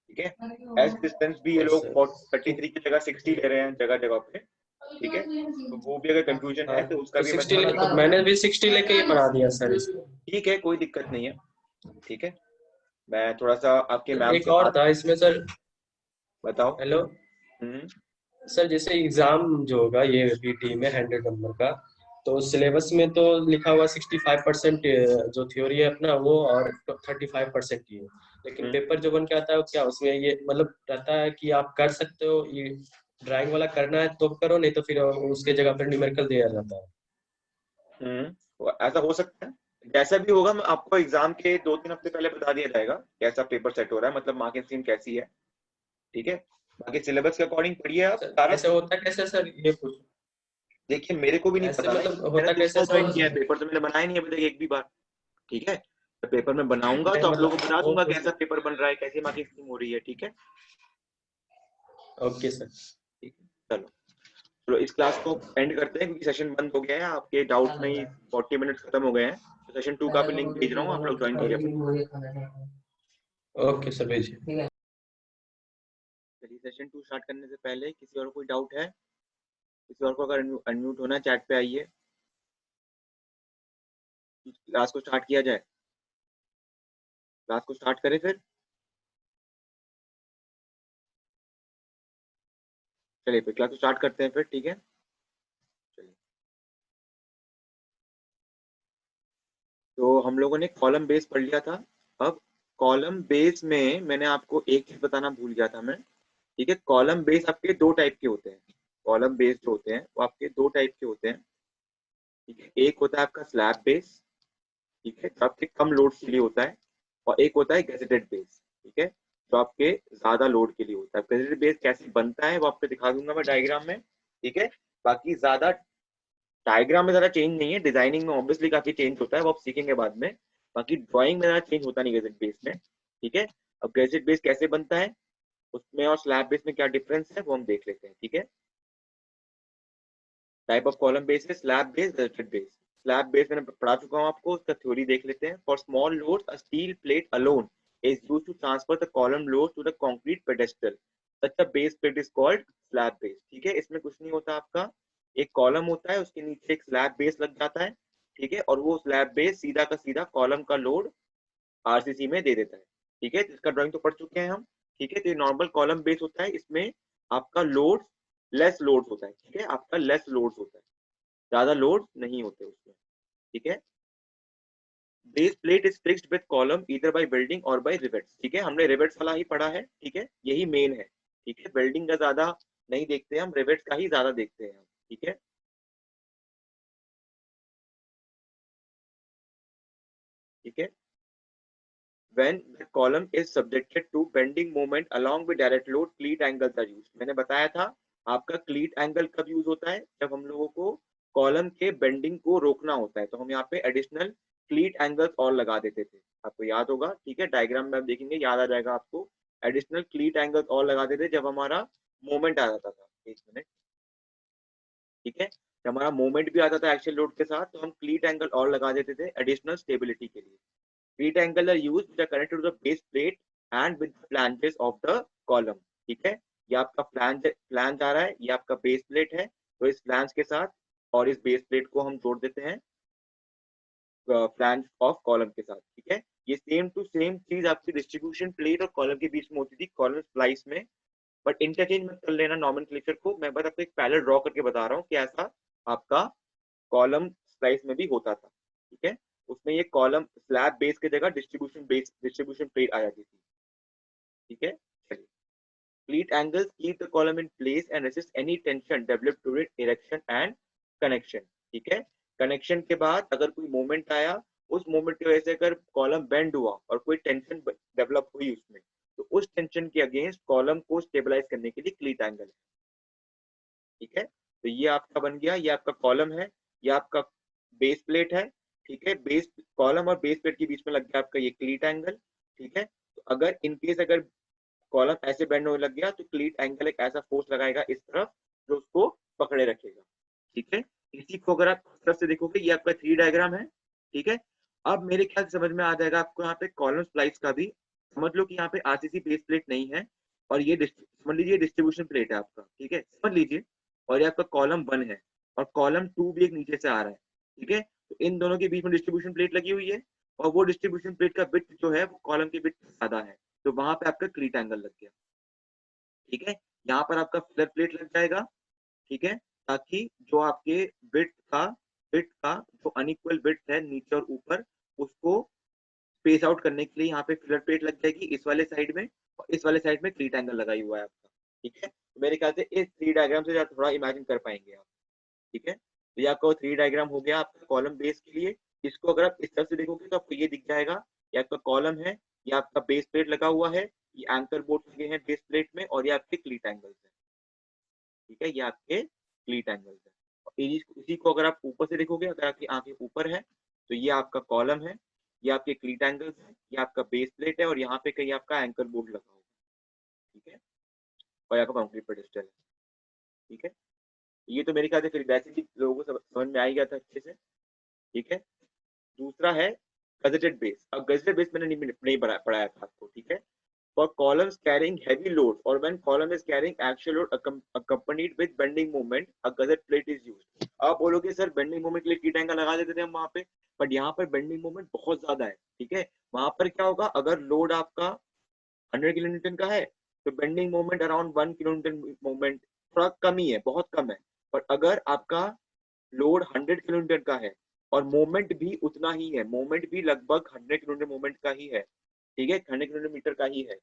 ठीक है। एज डिस्टेंस भी ये यस लोग सर। 33 की जगह 60 ले रहे हैं जगह जगह पे, ठीक है। तो वो भी अगर कंफ्यूजन है हाँ, तो उसका तो भी मैं 60 थोड़ा सा, मैंने भी 60 लेके ही बना दिया सर इसको। ठीक है कोई दिक्कत नहीं है, ठीक है। मैं थोड़ा सा आपके मैम एक से और बात, था इसमें सर। बताओ। हेलो हम्म सर, जैसे एग्जाम जो होगा ये पीटी में 100 नंबर का, तो सिलेबस में तो लिखा हुआ 65% जो थ्योरी है अपना वो, और 35% ये, लेकिन हम्म। पेपर जो बन के आता है क्या उसमें ये मतलब रहता है कि आप कर सकते हो, ये ड्राइंग वाला करना है तो करो, नहीं तो फिर उसके जगह पर न्यूमेरिकल दिया जाता है। ऐसा हो सकता है, जैसा भी होगा मैं आपको एग्जाम के 2-3 हफ्ते पहले बता दिया जाएगा कैसा पेपर सेट हो रहा है, मतलब मार्किंग स्कीम कैसी है, ठीक है। बाकी सिलेबस के अकॉर्डिंग पढ़िए आप सर सारा। ऐसे होता कैसे सर, ये पूछ, देखिए मेरे को भी नहीं ऐसे पता ना, मतलब मैंने होता तो कैसे इसका ज्वाइन सर? किया है, पेपर तो मैंने बनाया नहीं अभी तक एक भी बार, ठीक है। तो पेपर में बनाऊंगा नहीं तो आप लोगों को बता दूंगा मतलब कैसा पेपर बन रहा है, कैसी मार्किंग स्कीम हो रही है, ठीक है। Okay sir. ठीक है चलो, तो इस क्लास को एंड करते हैं क्योंकि सेशन बंद हो गया है, आपके डाउट में ही 40 मिनट खत्म हो गए हैं, तो सेशन 2 का भी लिंक भेज रहा हूँ, आप लोग ज्वाइन कीजिए। ओके सर भेजिए। चलिए सेशन 2 स्टार्ट करने से पहले किसी और कोई डाउट है? किसी और को अगर अनम्यूट होना है चैट पे आइए, क्लास को स्टार्ट किया जाए, क्लास को स्टार्ट करें फिर, चलिए फिर क्लास को स्टार्ट करते हैं फिर, ठीक है। चलिए, तो हम लोगों ने कॉलम बेस पढ़ लिया था, अब कॉलम बेस में मैंने आपको एक चीज बताना भूल गया था मैं, ठीक है। कॉलम बेस आपके 2 टाइप के होते हैं, कॉलम बेस जो होते हैं वो आपके 2 टाइप के होते हैं, ठीक है। एक होता है आपका स्लैब बेस, ठीक है, जो आपके कम लोड के लिए होता है, और एक होता है गैजेटेड बेस, ठीक है, जो आपके ज्यादा लोड के लिए होता है। गैजेटेड बेस कैसे बनता है वो आपको दिखा दूंगा मैं डायग्राम में, ठीक है। बाकी ज्यादा डायग्राम में ज्यादा चेंज नहीं है, डिजाइनिंग में ऑब्वियसली काफी चेंज होता है, वो आप सीखेंगे बाद में। बाकी ड्राइंग में ज़्यादा चेंज होता नहीं गजेट बेस में, ठीक है। अब गजेट बेस कैसे बनता है उसमें और स्लैब बेस में क्या डिफरेंस है वो हम देख लेते हैं, ठीक है। टाइप ऑफ कॉलम बेस है slab base, gazetted base. Slab base मैंने पढ़ा चुका हूँ आपको, उसका थ्योरी देख लेते हैं। For small loads a steel plate alone is used to transfer the column load to the concrete pedestal. Such a base plate is called slab base. ठीक है, इसमें कुछ नहीं होता, आपका एक कॉलम होता है, उसके नीचे एक स्लैब बेस लग जाता है, ठीक है, और वो स्लैब बेस सीधा का सीधा कॉलम का लोड आरसीसी में दे देता है, ठीक है। इसका ड्राइंग तो पढ़ चुके हैं हम, ठीक है। तो ये नॉर्मल कॉलम बेस होता है, इसमें आपका लोड लेस लोड होता है, ठीक है, आपका लेस लोड होता है, ज्यादा लोड नहीं होते उसमें, ठीक है। Base plate is fixed with column either by welding और बाय रिवेट्स, ठीक है, हमने रिवेट्स वाला ही पढ़ा है, ठीक है, यही मेन है, ठीक है। वेल्डिंग का ज्यादा नहीं देखते हम, रिवेट्स का ही ज्यादा देखते हैं हम, ठीक है, ठीक है। When the column is subjected to bending moment along with direct load, cleat angles are used. मैंने बताया था आपका क्लीट एंगल कब यूज होता है, जब हम लोगों को कॉलम के बेंडिंग को रोकना होता है, तो हम यहाँ पे एडिशनल क्लीट एंगल्स और लगा देते थे, आपको याद होगा, ठीक है, डायग्राम में आप देखेंगे याद आ जाएगा आपको। एडिशनल क्लीट एंगल्स और लगा देते जब हमारा मोमेंट आ जाता था, एक मिनट, ठीक है, जब हमारा मोमेंट भी आता था एक्चुअल लोड के साथ, तो हम क्लीट एंगल और लगा देते थे एडिशनल स्टेबिलिटी के लिए। Cleat angle are used which are connected to the base plate and with flanges of the column, ठीक है। ये आपका फ्लैंज आ रहा है, ये आपका बेस प्लेट है, तो इस फ्लैंज के साथ और इस बेस प्लेट को हम जोड़ देते हैं फ्लैंज ऑफ कॉलम के साथ, ठीक है। ये सेम टू सेम चीज आपकी डिस्ट्रीब्यूशन प्लेट और कॉलम के बीच में होती थी कॉलम स्प्लाइस में, बट इंटरचेंज मत कर लेना नॉमेनक्लेचर को, मैं बस आपको एक पैरेलल ड्रॉ करके बता रहा हूँ कि ऐसा आपका कॉलम स्लाइस में भी होता था, ठीक है। उसमें ये कॉलम स्लैब बेस की जगह डिस्ट्रीब्यूशन प्लेट आ जाती थी, ठीक है। चलिए, cleat angles keep the column in place and resist any tension develop during erection and connection, ठीक है। कनेक्शन के बाद अगर कोई मोमेंट आया, उस मोमेंट की वजह से अगर कॉलम बेंड हुआ और कोई टेंशन डेवलप हुई उसमें, तो उस टेंशन के अगेंस्ट कॉलम को स्टेबलाइज करने के लिए क्लीट एंगल है, ठीक है। तो ये आपका बन गया, ये आपका कॉलम है, ये आपका बेस प्लेट है, ठीक है। बेस कॉलम और बेस प्लेट के बीच में लग गया आपका ये क्लीट एंगल, ठीक है। तो अगर इनकेस अगर कॉलम ऐसे बेंड होने लग गया, तो क्लीट एंगल एक ऐसा फोर्स लगाएगा इस तरफ जो उसको पकड़े रखेगा, ठीक है। इसी को अगर आप इस तरफ से देखोगे, ये आपका 3 डायग्राम है, ठीक है। अब मेरे ख्याल से समझ में आ जाएगा आपको यहाँ पे कॉलम स्प्लाइस का भी। समझ लो कि यहाँ पे आरसीसी बेस प्लेट नहीं है, और ये समझ लीजिए डिस्ट्रीब्यूशन प्लेट है आपका, ठीक है, समझ लीजिए, और ये आपका कॉलम 1 है और कॉलम 2 भी एक नीचे से आ रहा है, ठीक है। तो इन दोनों के बीच में डिस्ट्रीब्यूशन प्लेट लगी हुई है, और वो डिस्ट्रीब्यूशन प्लेट का विड्थ जो है वो कॉलम के विड्थ से ज्यादा है, तो वहां पे आपका क्लीट एंगल लग गया, ठीक है। यहाँ पर आपका फिलर प्लेट लग जाएगा, ठीक है, ताकि जो आपके विड्थ का जो अनइक्वल विड्थ है नीचे और ऊपर, उसको स्पेस आउट करने के लिए यहाँ पे फिलर प्लेट लग जाएगी इस वाले साइड में, और इस वाले साइड में क्लीट एंगल लगाई हुआ है आपका, ठीक है। तो मेरे ख्याल से इस 3 डायग्राम से थोड़ा इमेजिन कर पाएंगे आप, ठीक है। तो ये आपका 3 डायग्राम हो गया आपका कॉलम बेस के लिए। इसको अगर आप इस तरह से देखोगे तो आपको ये दिख जाएगा, ये आपका कॉलम है, ये आपका बेस प्लेट लगा हुआ है, ये एंकर बोर्ड लगे हैं बेस प्लेट में, और ये आपके क्लीट एंगल्स है, ठीक है, ये आपके क्लीट एंगल्स है। इसी को अगर आप ऊपर से देखोगे, अगर आपकी आंखें ऊपर है, तो ये आपका कॉलम है, ये आपके क्लीट एंगल्स है, ये आपका बेस प्लेट है, और यहाँ पे कहीं आपका एंकर बोर्ड लगा होगा, ठीक है, और आपका कंक्रीट पेडेस्टल है, ठीक है। ये तो मेरे ख्याल से फिर वैसे भी लोगों को समझ में आ ही गया था अच्छे से, ठीक है। दूसरा है गजेटेड बेस। अब गजेटेड बेस मैंने नहीं पढ़ाया था आपको, ठीक है। For columns carrying heavy load or when column is carrying actual load accompanied with bending moment, a gusset plate is used. आप बोलोगे सर बेंडिंग मोमेंट के लिए क्लीट एंगल लगा देते थे हम वहां पे, बट यहाँ पर बेंडिंग मोमेंट बहुत ज्यादा है, ठीक है। वहां पर क्या होगा, अगर लोड आपका 100 किलो न्यूटन का है, तो bending moment around 1 kilo Newton moment, थोड़ा कम ही है, बहुत कम है। पर अगर आपका लोड 100 किलो न्यूटन का है और मोमेंट भी उतना ही है, मोमेंट भी लगभग 100 किलो न्यूटन मोमेंट का ही है, ठीक है, 100 किलो मीटर का ही है,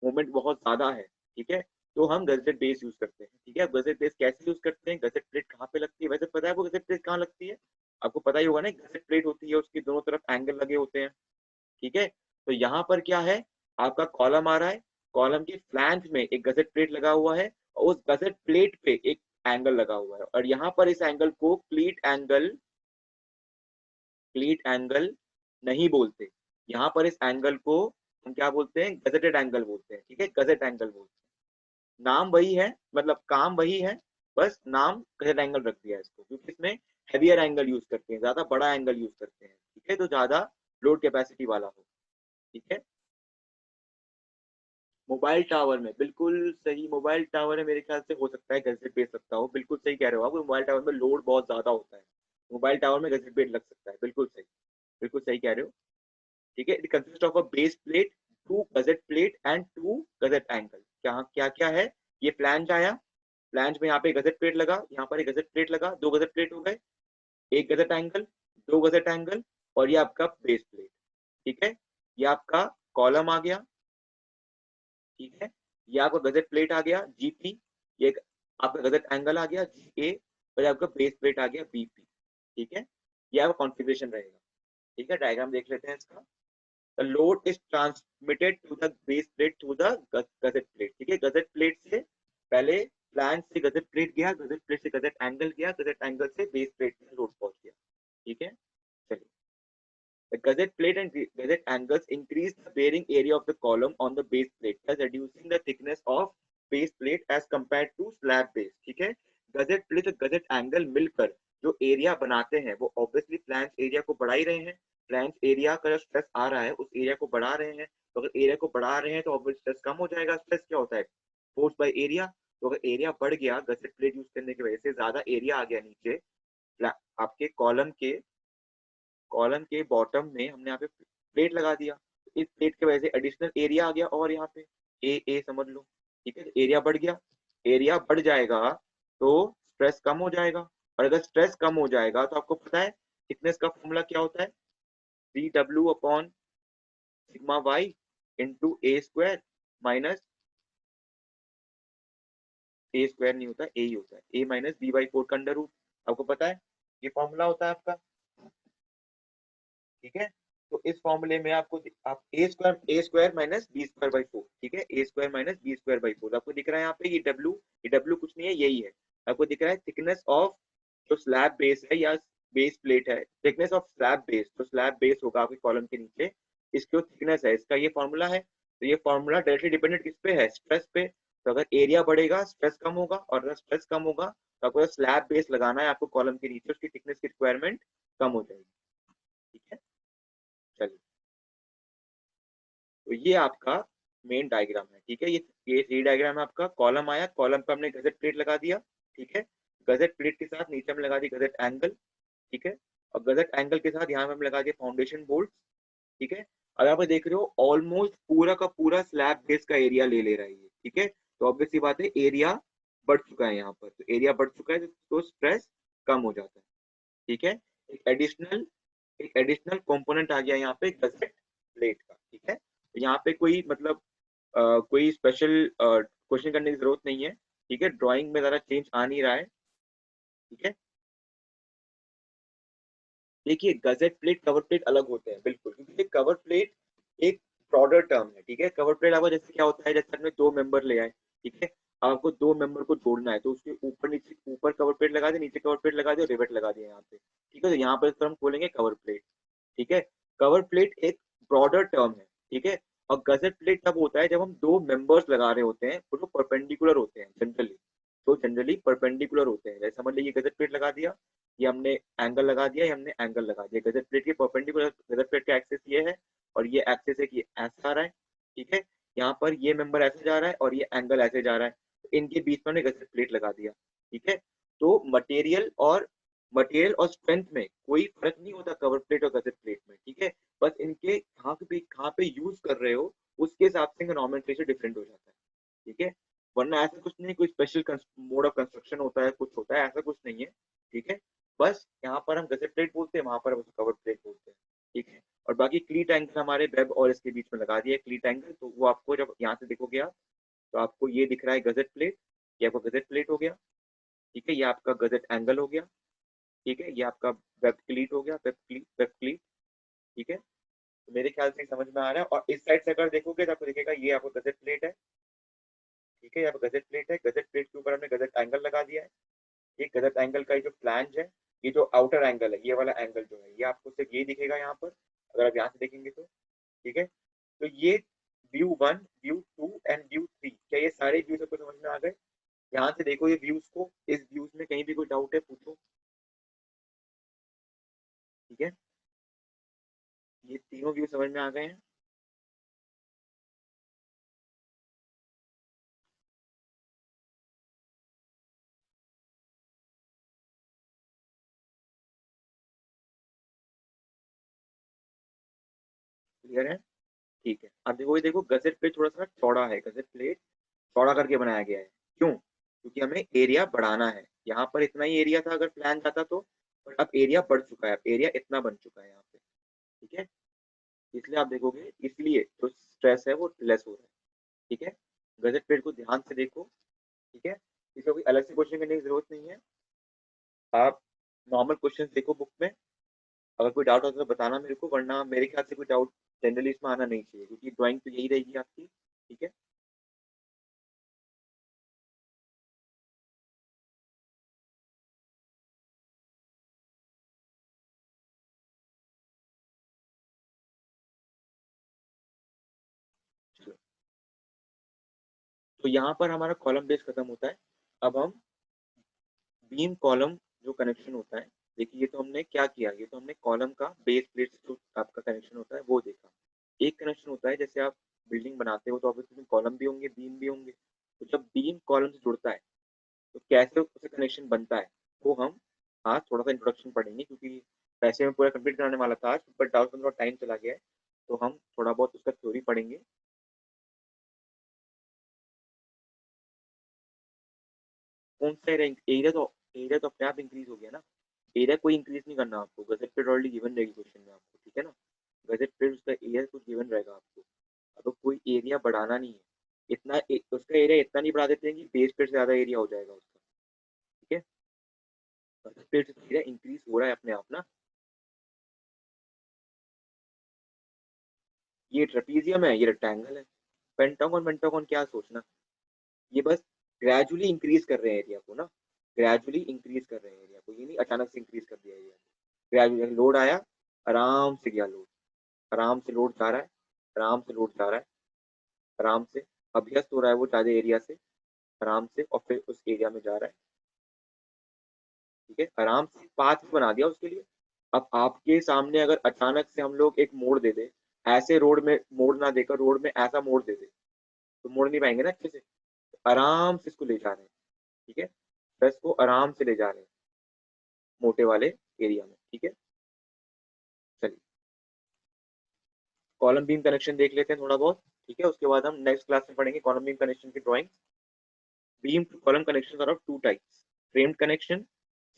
मोमेंट बहुत ज्यादा है, ठीक है, तो हम गजेटेड बेस यूज करते हैं, ठीक है। गजेट बेस कैसे यूज करते हैं, गजेट प्लेट कहाँ पे लगती है, वैसे पता है आपको गजेट प्लेट कहाँ लगती है, आपको पता ही होगा ना, गजेट प्लेट होती है उसकी दोनों तरफ एंगल लगे होते हैं, ठीक है। तो यहाँ पर क्या है, आपका कॉलम आ रहा है, कॉलम के फ्लैंज में एक गजेट प्लेट लगा हुआ है, और उस गजेट प्लेट पे एक एंगल लगा हुआ है, और यहाँ पर इस एंगल को क्लीट एंगल नहीं बोलते। यहाँ पर इस एंगल को हम क्या बोलते हैं, गजेटेड एंगल बोलते हैं, ठीक है, गजेट एंगल बोलते हैं। नाम वही है, मतलब काम वही है, बस नाम गजेट एंगल रख दिया है इसको, क्योंकि इसमें हैवियर एंगल यूज करते हैं, ज्यादा बड़ा एंगल यूज करते हैं, ठीक है, तो ज्यादा लोड कैपेसिटी वाला हो, ठीक है। मोबाइल टावर में बिल्कुल सही, मोबाइल टावर में मेरे ख्याल से हो सकता है गजेट बेस लगता हो, बिल्कुल सही कह रहे हो आप, मोबाइल टावर में लोड बहुत ज्यादा होता है, मोबाइल टावर में गजेट बेस लग सकता है, बिल्कुल सही, बिल्कुल सही कह रहे हो, ठीक है। It consist of a base plate, 2 gusset plate and 2 gusset angle. क्या क्या क्या है, ये फ्लैंज आया, फ्लैंज में यहाँ पे गजेट प्लेट लगा, यहाँ पर एक गजेट प्लेट लगा, 2 गजेट प्लेट हो गए, एक गजेट एंगल, 2 गजेट एंगल, और ये आपका बेस प्लेट, ठीक है। ये आपका कॉलम आ गया, ठीक है, ये आपका गजेट प्लेट आ गया जीपी, ये आपका गजेट एंगल आ गया जीए, और आपका बेस प्लेट आ गया बीपी, ठीक है। ये आपका कॉन्फ़िगरेशन रहेगा, ठीक है। डायग्राम देख लेते हैं इसका। The load is transmitted to the base plate through the gusset plate, ठीक है। गजेट प्लेट से पहले फ्लैंज से गजेट प्लेट गया, गजेट प्लेट से गजेट एंगल गया, गजेट एंगल से बेस प्लेट में लोड पहुंच गया, ठीक है। चलिए, the gusset plate and gusset angles increase the bearing area of the column on the base plate, thus reducing the thickness of base plate as compared to slab base, ठीक है। Gazette plate और gazette angle मिलकर जो area बनाते हैं वो obviously flange area को बढ़ा ही रहे हैं, फ्लैंज एरिया का जो स्ट्रेस आ रहा है उस एरिया को बढ़ा रहे हैं, तो अगर एरिया को बढ़ा रहे हैं तो ऑब्वियसली स्ट्रेस कम हो जाएगा। स्ट्रेस क्या होता है, फोर्स बाय एरिया, तो अगर एरिया बढ़ गया गजेट प्लेट यूज करने की वजह से, ज्यादा एरिया आ गया नीचे आपके कॉलम के बॉटम में, हमने यहाँ पे प्लेट लगा दिया, इस प्लेट की वजह से एडिशनल एरिया आ गया, और यहाँ पे ए समझ लो, ठीक है। एरिया बढ़ गया, एरिया बढ़ जाएगा तो स्ट्रेस कम हो जाएगा, और अगर स्ट्रेस कम हो जाएगा तो आपको पता है थिकनेस का फॉर्मूला क्या होता है, CW upon sigma y into a square minus, a square नहीं होता, ए ही होता है, ए माइनस बी बाई 4 का अंडर रूट, आपको पता है ये फॉर्मूला होता है आपका, ठीक है। तो इस फॉर्मूले में आपको आप a square minus b square by 4, ठीक है, a square minus b square by 4 आपको दिख रहा है यहाँ पे, ये डब्ल्यू कुछ नहीं है, यही है, आपको दिख रहा है थिकनेस ऑफ जो स्लैब बेस है या बेस प्लेट है, थिकनेस ऑफ स्लैब बेस, जो स्लैब बेस होगा आपके कॉलम के नीचे, इसकी जो थिकनेस है इसका ये फॉर्मूला है। तो ये फॉर्मूला डायरेक्टली डिपेंडेंट किस पे है, स्ट्रेस पे, तो अगर एरिया बढ़ेगा स्ट्रेस कम होगा, और अगर स्ट्रेस कम होगा तो आपको स्लैब बेस लगाना है आपको कॉलम के नीचे, उसकी थिकनेस की रिक्वायरमेंट कम हो जाएगी, ठीक है। चलिए, तो ये आपका मेन डायग्राम है, ठीक है। ये 3 डायग्राम है आपका, कॉलम आया, कॉलम पे हमने गजेट प्लेट लगा दिया, ठीक है, गजेट प्लेट के साथ नीचे हमने लगा दी गजेट एंगल, ठीक है, और गजेट एंगल के साथ यहाँ पे हम लगा दिए फाउंडेशन बोल्ट, ठीक है। अगर आप देख रहे हो ऑलमोस्ट पूरा का पूरा स्लैब बेस का एरिया ले रहा है ये, ठीक है, तो ऑब्वियस सी बात है एरिया बढ़ चुका है यहाँ पर, तो एरिया बढ़ चुका है तो स्ट्रेस कम हो जाता है, ठीक है। एक एडिशनल कंपोनेंट आ गया यहाँ पे गजेट प्लेट का, ठीक है। तो यहाँ पे कोई मतलब कोई स्पेशल क्वेश्चन करने की जरूरत नहीं है, ठीक है, ड्राइंग में ज्यादा चेंज आ नहीं रहा है, ठीक है। देखिए गजेट प्लेट कवर प्लेट अलग होते हैं बिल्कुल, क्योंकि कवर प्लेट एक ब्रॉडर टर्म है, ठीक है। कवर प्लेट आपको जैसे क्या होता है, जैसे हमने 2 मेंबर ले आए, ठीक है, आपको 2 मेंबर को जोड़ना है तो उसके ऊपर नीचे, ऊपर कवर प्लेट लगा दे, नीचे कवर प्लेट लगा दे और रिवेट लगा दिया यहाँ पे, ठीक है। तो यहाँ पर हम खोलेंगे कवर प्लेट, ठीक है। कवर प्लेट एक ब्रॉडर टर्म है, ठीक है, और गजेट प्लेट तब होता है जब हम 2 मेंबर्स लगा रहे होते हैं, वो परपेंडिकुलर होते हैं जनरली, तो जनरली परपेंडिकुलर होते हैं। जैसे समझ लीजिए गजेट प्लेट लगा दिया, ये हमने एंगल लगा दिया, ये हमने एंगल लगा दिया, गजेट प्लेट के परपेंडिकुलर, गजेट प्लेट का एक्सिस ये है और ये एक्सिस है कि ऐसा आ रहा है, ठीक है। यहाँ पर ये मेंबर ऐसे जा रहा है और ये एंगल ऐसे जा रहा है, तो इनके बीच में हमने गजेट प्लेट लगा दिया, ठीक है। तो मटेरियल और स्ट्रेंथ में कोई फर्क नहीं होता कवर प्लेट और गजेट प्लेट में, ठीक है। बस इनके कहाँ पे यूज कर रहे हो उसके हिसाब से इनका नॉमेनक्लेचर डिफरेंट हो जाता है, ठीक है। वरना ऐसा कुछ नहीं, कोई स्पेशल मोड ऑफ कंस्ट्रक्शन होता है, कुछ होता है, ऐसा कुछ नहीं है, ठीक है। बस यहाँ पर हम गजेट प्लेट बोलते हैं, वहां पर हम कवर प्लेट बोलते हैं, ठीक है। और बाकी क्लीट एंगल हमारे वेब और इसके बीच में लगा दिया क्लीट एंगल, तो वो आपको जब यहाँ से देखोगे आप तो आपको ये दिख रहा है गजेट प्लेट, ये आपका गजेट प्लेट हो गया, ठीक है, ये आपका गजेट एंगल हो गया, ठीक है, ये आपका वेब क्लीट हो गया, वेब क्लीट, ठीक है। तो मेरे ख्याल से समझ में आ रहा है। और इस साइड से अगर देखोगे तो आपको दिखेगा ये आपको गजेट प्लेट है, ठीक है, यहाँ पे गजेट प्लेट है, गजेट प्लेट के ऊपर हमने गजेट एंगल लगा दिया है, ये गजेट एंगल का जो फ्लैंज है, ये जो आउटर एंगल है, ये वाला एंगल जो है ये आपको सिर्फ ये दिखेगा यहाँ पर, अगर आप यहाँ से देखेंगे तो, ठीक है। तो ये व्यू 1, व्यू 2 एंड व्यू 3, क्या ये सारे व्यूज आपको समझ में आ गए? यहाँ से देखो ये व्यूज को, इस व्यूज में कहीं भी कोई डाउट है पूछो, ठीक है। ये तीनों व्यू समझ में आ गए हैं? क्लियर है? ठीक है। अब देखो ये देखो गजेट प्लेट थोड़ा सा चौड़ा है, गजेट प्लेट चौड़ा करके बनाया गया है। क्यों? क्योंकि हमें एरिया बढ़ाना है। यहाँ पर इतना ही एरिया था अगर प्लान जाता तो, पर अब एरिया बढ़ चुका है, अब एरिया इतना बन चुका है यहाँ पे, ठीक है। इसलिए आप देखोगे, इसलिए जो स्ट्रेस है वो लेस हो रहा है, ठीक है। गजेट प्लेट को ध्यान से देखो, ठीक है। इसका कोई अलग से क्वेश्चन करने की जरूरत नहीं है, आप नॉर्मल क्वेश्चन देखो बुक में। अगर कोई डाउट हो तो बताना मेरे को, वरना मेरे ख्याल से कोई डाउट जनरली इसमें आना नहीं चाहिए, क्योंकि ड्राइंग तो यही रहेगी आपकी, ठीक है। चलो, तो यहाँ पर हमारा कॉलम बेस खत्म होता है। अब हम बीम कॉलम जो कनेक्शन होता है, देखिए ये तो हमने क्या किया, ये तो हमने कॉलम का बेस प्लेट जो आपका कनेक्शन होता है वो देखा। एक कनेक्शन होता है, जैसे आप बिल्डिंग बनाते हो तो ऑब्वियसली कॉलम भी होंगे, बीम भी होंगे। तो जब बीम कॉलम से जुड़ता है तो कैसे उससे कनेक्शन बनता है, वो हम आज थोड़ा सा इंट्रोडक्शन पढ़ेंगे, क्योंकि वैसे में पूरा कंप्लीट कराने वाला था आज, बट डाउट में थोड़ा टाइम चला गया है, तो हम थोड़ा बहुत उसका थ्योरी पढ़ेंगे। कौन सा एरिया तो अपने आप इंक्रीज हो गया ना, एरिया कोई इंक्रीज नहीं करना आपको, गजेट पे ऑलरेडी गिवन रहेगी क्वेश्चन में आपको, ठीक है ना। गजेट पे उसका एरिया कुछ गिवन रहेगा आपको, अब कोई एरिया बढ़ाना नहीं है, उसका एरिया इतना नहीं बढ़ा देते हैं कि बेस पे से ज्यादा एरिया हो जाएगा उसका, ठीक है। गजेट पे से एरिया इंक्रीज हो रहा है अपने आप ना। ये ट्रेपीजियम है, ये रेक्टेंगल है। पेंटागन क्या सोचना, ये बस ग्रेजुअली इंक्रीज कर रहे हैं एरिया को ना, ग्रेजुअली इंक्रीज कर रहे हैं एरिया को, ये नहीं अचानक से इंक्रीज कर दिया एरिया। ग्रेजुअली लोड आया, आराम से गया लोड, आराम से लोड जा रहा है, आराम से लोड जा रहा है, आराम से अभ्यस्त हो रहा है वो ज्यादा एरिया से, आराम से, और फिर उस एरिया में जा रहा है, ठीक है। आराम से पाथ बना दिया उसके लिए। अब आपके सामने अगर अचानक से हम लोग एक मोड़ दे दे, ऐसे रोड में मोड़ ना देकर रोड में ऐसा मोड़ दे दे, तो मोड़ नहीं पाएंगे ना अच्छे से। आराम से इसको ले जा रहे हैं, ठीक है, बस को आराम से ले जा रहे हैं मोटे वाले एरिया में, ठीक है। चलिए कॉलम बीम कनेक्शन देख लेते हैं थोड़ा बहुत, ठीक है। उसके बाद हम नेक्स्ट क्लास में पढ़ेंगे कॉलम बीम कनेक्शन की ड्राइंग। Beam to column connection are of two types, framed connection,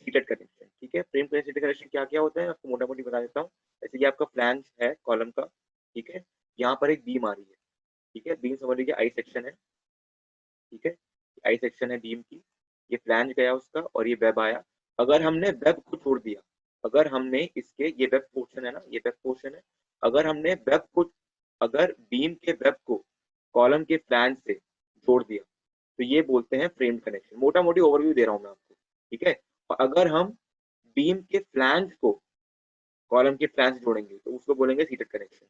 seated connection, ठीक है। फ्रेम कनेक्शन कनेक्शन क्या क्या होता है आपको मोटा मोटी बता देता हूँ। जैसे कि आपका फ्लैंज है कॉलम का, ठीक है, यहाँ पर एक बीम आ रही है, ठीक है, बीम समझ लीजिए आई सेक्शन है, ठीक है, आई सेक्शन है बीम की, ये फ्लैंज गया उसका और ये वेब आया। अगर हमने वेब को छोड़ दिया, अगर हमने इसके, ये वेब पोर्शन है ना, ये वेब पोर्शन है, अगर हमने वेब को, अगर बीम के वेब को कॉलम के फ्लैंज से जोड़ दिया तो ये बोलते हैं फ्रेम्ड कनेक्शन। मोटा मोटी ओवरव्यू दे रहा हूँ मैं आपको, ठीक है। और अगर हम बीम के फ्लैंज को कॉलम के फ्लैंज जोड़ेंगे तो उसको बोलेंगे सीटेड कनेक्शन।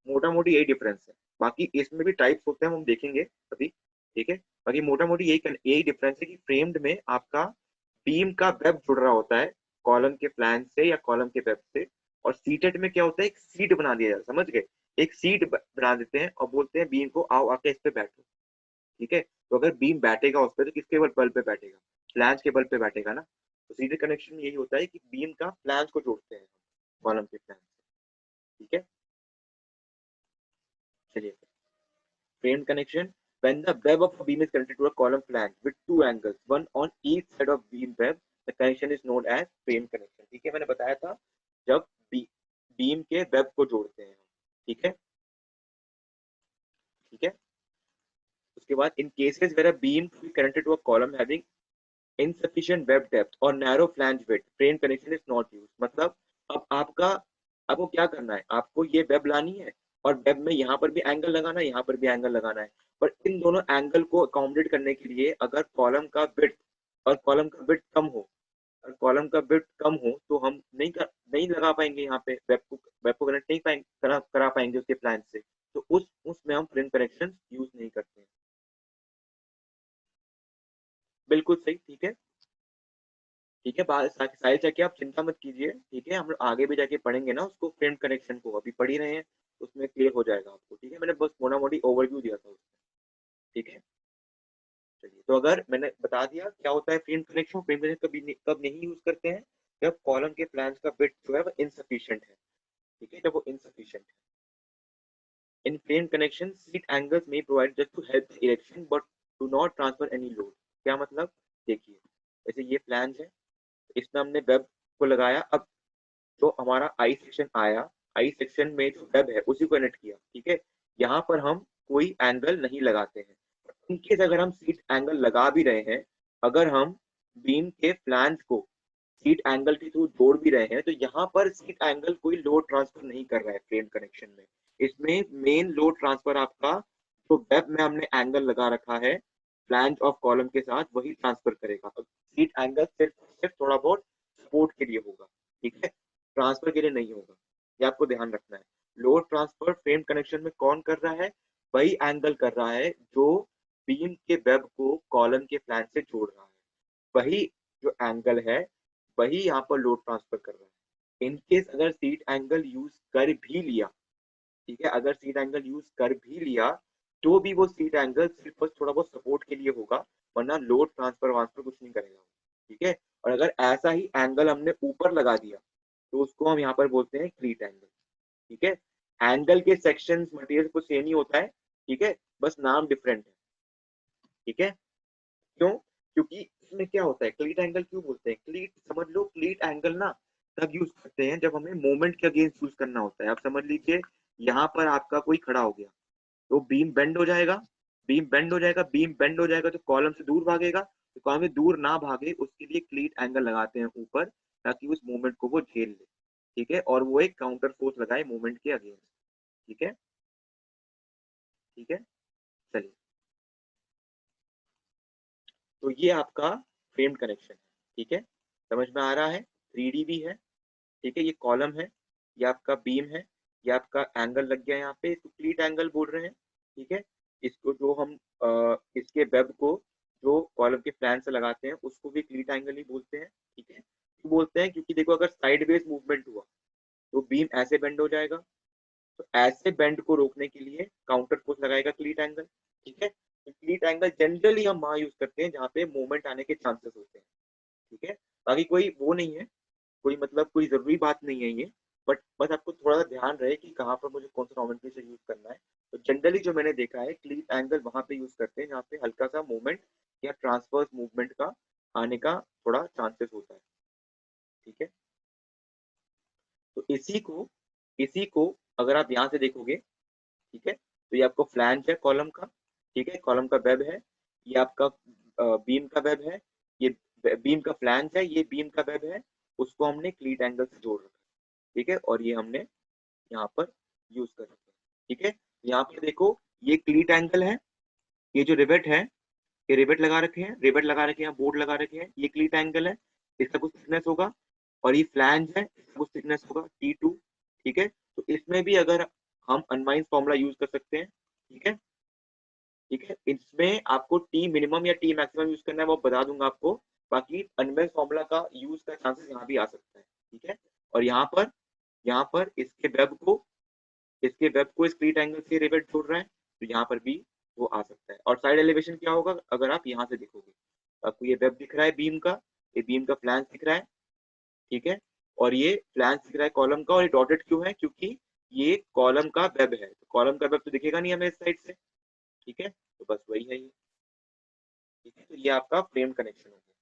मोटा मोटी यही डिफरेंस है, बाकी इसमें भी टाइप्स होते हैं हम देखेंगे अभी, ठीक है। बाकी मोटा मोटी यही डिफरेंस है कि फ्रेम्ड में आपका बीम का वेब जुड़ रहा होता है कॉलम के फ्लैंज से या कॉलम के वेब से, और सीटेड में क्या होता है, एक सीट बना दिया जाता है, समझ गए, एक सीट बना देते हैं और बोलते हैं बीम को आओ आके इस पे बैठो, ठीक है। तो अगर बीम बैठेगा उस पर तो किसके बल पे बैठेगा, फ्लैंज के बल पे बैठेगा ना। तो सीटेड कनेक्शन यही होता है कि बीम का फ्लैंज को जोड़ते हैं कॉलम के फ्लैंज से, ठीक है। चलिए frame connection, when the web of a beam is connected to a column flange with two angles, one on each side of beam web, the connection is known as frame connection, ठीक है। मैंने बताया था जब beam के web को जोड़ते हैं, ठीक है, ठीक है। उसके बाद in cases where a beam is connected to a column having insufficient web depth or narrow flange width, frame connection is not used। मतलब अब आपको क्या करना है, आपको ये वेब लानी है और वेब में यहाँ पर भी एंगल लगाना है, यहाँ पर भी एंगल लगाना है, पर इन दोनों एंगल को अकोमोडेट करने के लिए अगर कॉलम का विड्थ और कॉलम का विड्थ कम हो, और कॉलम का विड्थ कम हो तो हम नहीं लगा पाएंगे यहाँ पे वेब को कनेक्ट नहीं करा पाएंगे उसके प्लान से, तो उसमें हम फ्रेम कनेक्शन यूज नहीं करते हैं। बिल्कुल सही, ठीक है, ठीक है। साइड जाके आप चिंता मत कीजिए, ठीक है, हम लोग आगे भी जाके पढ़ेंगे ना उसको, फ्रेम कनेक्शन को अभी पढ़ ही रहे हैं, उसमें क्लियर हो जाएगा आपको, ठीक है। मैंने बस मोटा मोटी ओवरव्यू दिया था उसमें, ठीक है। चलिए, तो अगर मैंने बता दिया क्या होता है फ्रेम कनेक्शन, फ्रेम कनेक्शन कब नहीं यूज करते हैं, जब कॉलम के प्लान्स का विड्थ जो है वो इनसफिशिएंट है, ठीक है, जब वो इनसफिशिएंट है। In frame connection seat angles में provide just to help the erection but do not transfer any load. क्या मतलब, देखिए जैसे ये प्लान है, इसमें हमने वेब को लगाया, अब जो हमारा आई सेक्शन आया, आई सेक्शन में जो वेब है उसी को कनेक्ट किया, ठीक है। यहाँ पर हम कोई एंगल नहीं लगाते हैं। इनकेस अगर हम सीट एंगल लगा भी रहे हैं, अगर हम बीम के फ्लैंज को सीट एंगल के थ्रू जोड़ भी रहे हैं, तो यहाँ पर सीट एंगल कोई लोड ट्रांसफर नहीं कर रहा है फ्रेम कनेक्शन में। इसमें मेन लोड ट्रांसफर आपका जो वेब में हमने एंगल लगा रखा है फ्लैंज ऑफ कॉलम के साथ, वही ट्रांसफर करेगा। सीट एंगल सिर्फ थोड़ा बहुत सपोर्ट के लिए होगा, ठीक है, ट्रांसफर के लिए नहीं होगा, ये आपको ध्यान रखना है। लोड ट्रांसफर फ्रेम कनेक्शन में कौन कर रहा है, वही एंगल कर रहा है जो बीम के वेब को कॉलम के फ्लैंज से जोड़ रहा है, वही जो एंगल है वही यहाँ पर लोड ट्रांसफर कर रहा है। इनकेस अगर सीट एंगल यूज कर भी लिया, ठीक है, अगर सीट एंगल यूज कर भी लिया तो भी वो सीट एंगल सिर्फ बस थोड़ा बहुत सपोर्ट के लिए होगा, वरना लोड ट्रांसफर वांसफर कुछ नहीं करेगा, ठीक है। और अगर ऐसा ही एंगल हमने ऊपर लगा दिया तो उसको हम यहाँ पर बोलते हैं क्लीट एंगल, ठीक है। एंगल के सेक्शंस मटेरियल को सेम ही होता है, ठीक है, बस नाम डिफरेंट है, ठीक है। क्यों, क्योंकि इसमें क्या होता है, क्लीट एंगल क्यों बोलते हैं, क्लीट समझ लो, क्लीट एंगल ना तब यूज करते हैं जब हमें मोमेंट के अगेंस्ट यूज करना होता है। आप समझ लीजिए यहाँ पर आपका कोई खड़ा हो गया तो बीम बेंड हो जाएगा, बीम बेंड हो जाएगा तो कॉलम से दूर भागेगा, तो कॉलम से दूर ना भागे उसके लिए क्लीट एंगल लगाते हैं ऊपर, ताकि उस मूवमेंट को वो झेल ले, ठीक है, और वो एक काउंटर फोर्स लगाए मूवमेंट के अगेंस्ट, ठीक है, ठीक है। चलिए, तो ये आपका फ्रेम कनेक्शन है, ठीक है, समझ में आ रहा है, 3D भी है, ठीक है, ये कॉलम है, ये आपका बीम है, ये आपका एंगल लग गया यहाँ पे, इसको क्लीट एंगल बोल रहे हैं, ठीक है। इसको जो हम इसके वेब को जो कॉलम के फ्लैंज से लगाते हैं उसको भी क्लीट एंगल ही बोलते हैं, ठीक है। क्यों बोलते हैं, क्योंकि देखो अगर साइडवेज मूवमेंट हुआ तो बीम ऐसे बेंड हो जाएगा, तो ऐसे बेंड को रोकने के लिए काउंटर फोर्स लगाएगा क्लीट एंगल, ठीक है। तो क्लीट एंगल जनरली हम वहां यूज करते हैं जहाँ पे मूवमेंट आने के चांसेस होते हैं, ठीक है। बाकी कोई वो नहीं है, कोई मतलब कोई जरूरी बात नहीं है ये, बट बस आपको थोड़ा सा ध्यान रहे कि कहाँ पर मुझे कौन सा नॉमेनक्लेचर यूज करना है। तो जनरली जो मैंने देखा है क्लीट एंगल वहां पे यूज करते हैं जहाँ पे हल्का सा मूवमेंट या ट्रांसवर्स मूवमेंट का आने का थोड़ा चांसेस होता है, ठीक है। तो इसी को अगर आप यहाँ से देखोगे, ठीक है, तो ये आपको फ्लैंज है कॉलम का, ठीक है, कॉलम का वेब है, ये आपका बीम का वेब है, ये बीम का फ्लैंज है, ये बीम का वेब है, उसको हमने क्लीट एंगल से जोड़ रखा है, ठीक है, और ये हमने यहाँ पर यूज कर रखा है, ठीक है। यहाँ पर देखो ये क्लीट एंगल है, ये जो रिवेट है, ये रिवेट लगा रखे हैं, रिवेट लगा रखे हैं, बोर्ड लगा रखे हैं, ये क्लीट एंगल है, इसका कुछ थिकनेस होगा, और ये फ्लैंज है, इसका कुछ थिकनेस होगा T2, ठीक है। तो इसमें भी अगर हम अनवाइंड फॉर्मूला यूज कर सकते हैं, ठीक है, ठीक है, इसमें आपको टी मिनिमम या टी मैक्सिमम यूज करना है वो बता दूंगा आपको, बाकी अनवाइंड फॉर्मूला का यूज का चांसेस यहाँ भी आ सकता है, ठीक है। और यहाँ पर इसके वेब को इस क्लीट एंगल से रिवेट जोड़ रहा है, तो यहाँ पर भी वो आ सकता है। और साइड एलिवेशन क्या होगा, अगर आप यहाँ से देखोगे आपको ये वेब दिख रहा है बीम का, ये बीम का फ्लैंज दिख रहा है, ठीक है, और ये फ्लैंज दिख रहा है कॉलम का, और ये डॉटेड क्यों है, क्योंकि ये कॉलम का वेब है, तो कॉलम का वेब तो दिखेगा नहीं हमें इस साइड से, ठीक है, तो बस वही है ये, ठीक है। तो ये आपका फ्रेम कनेक्शन हो गया,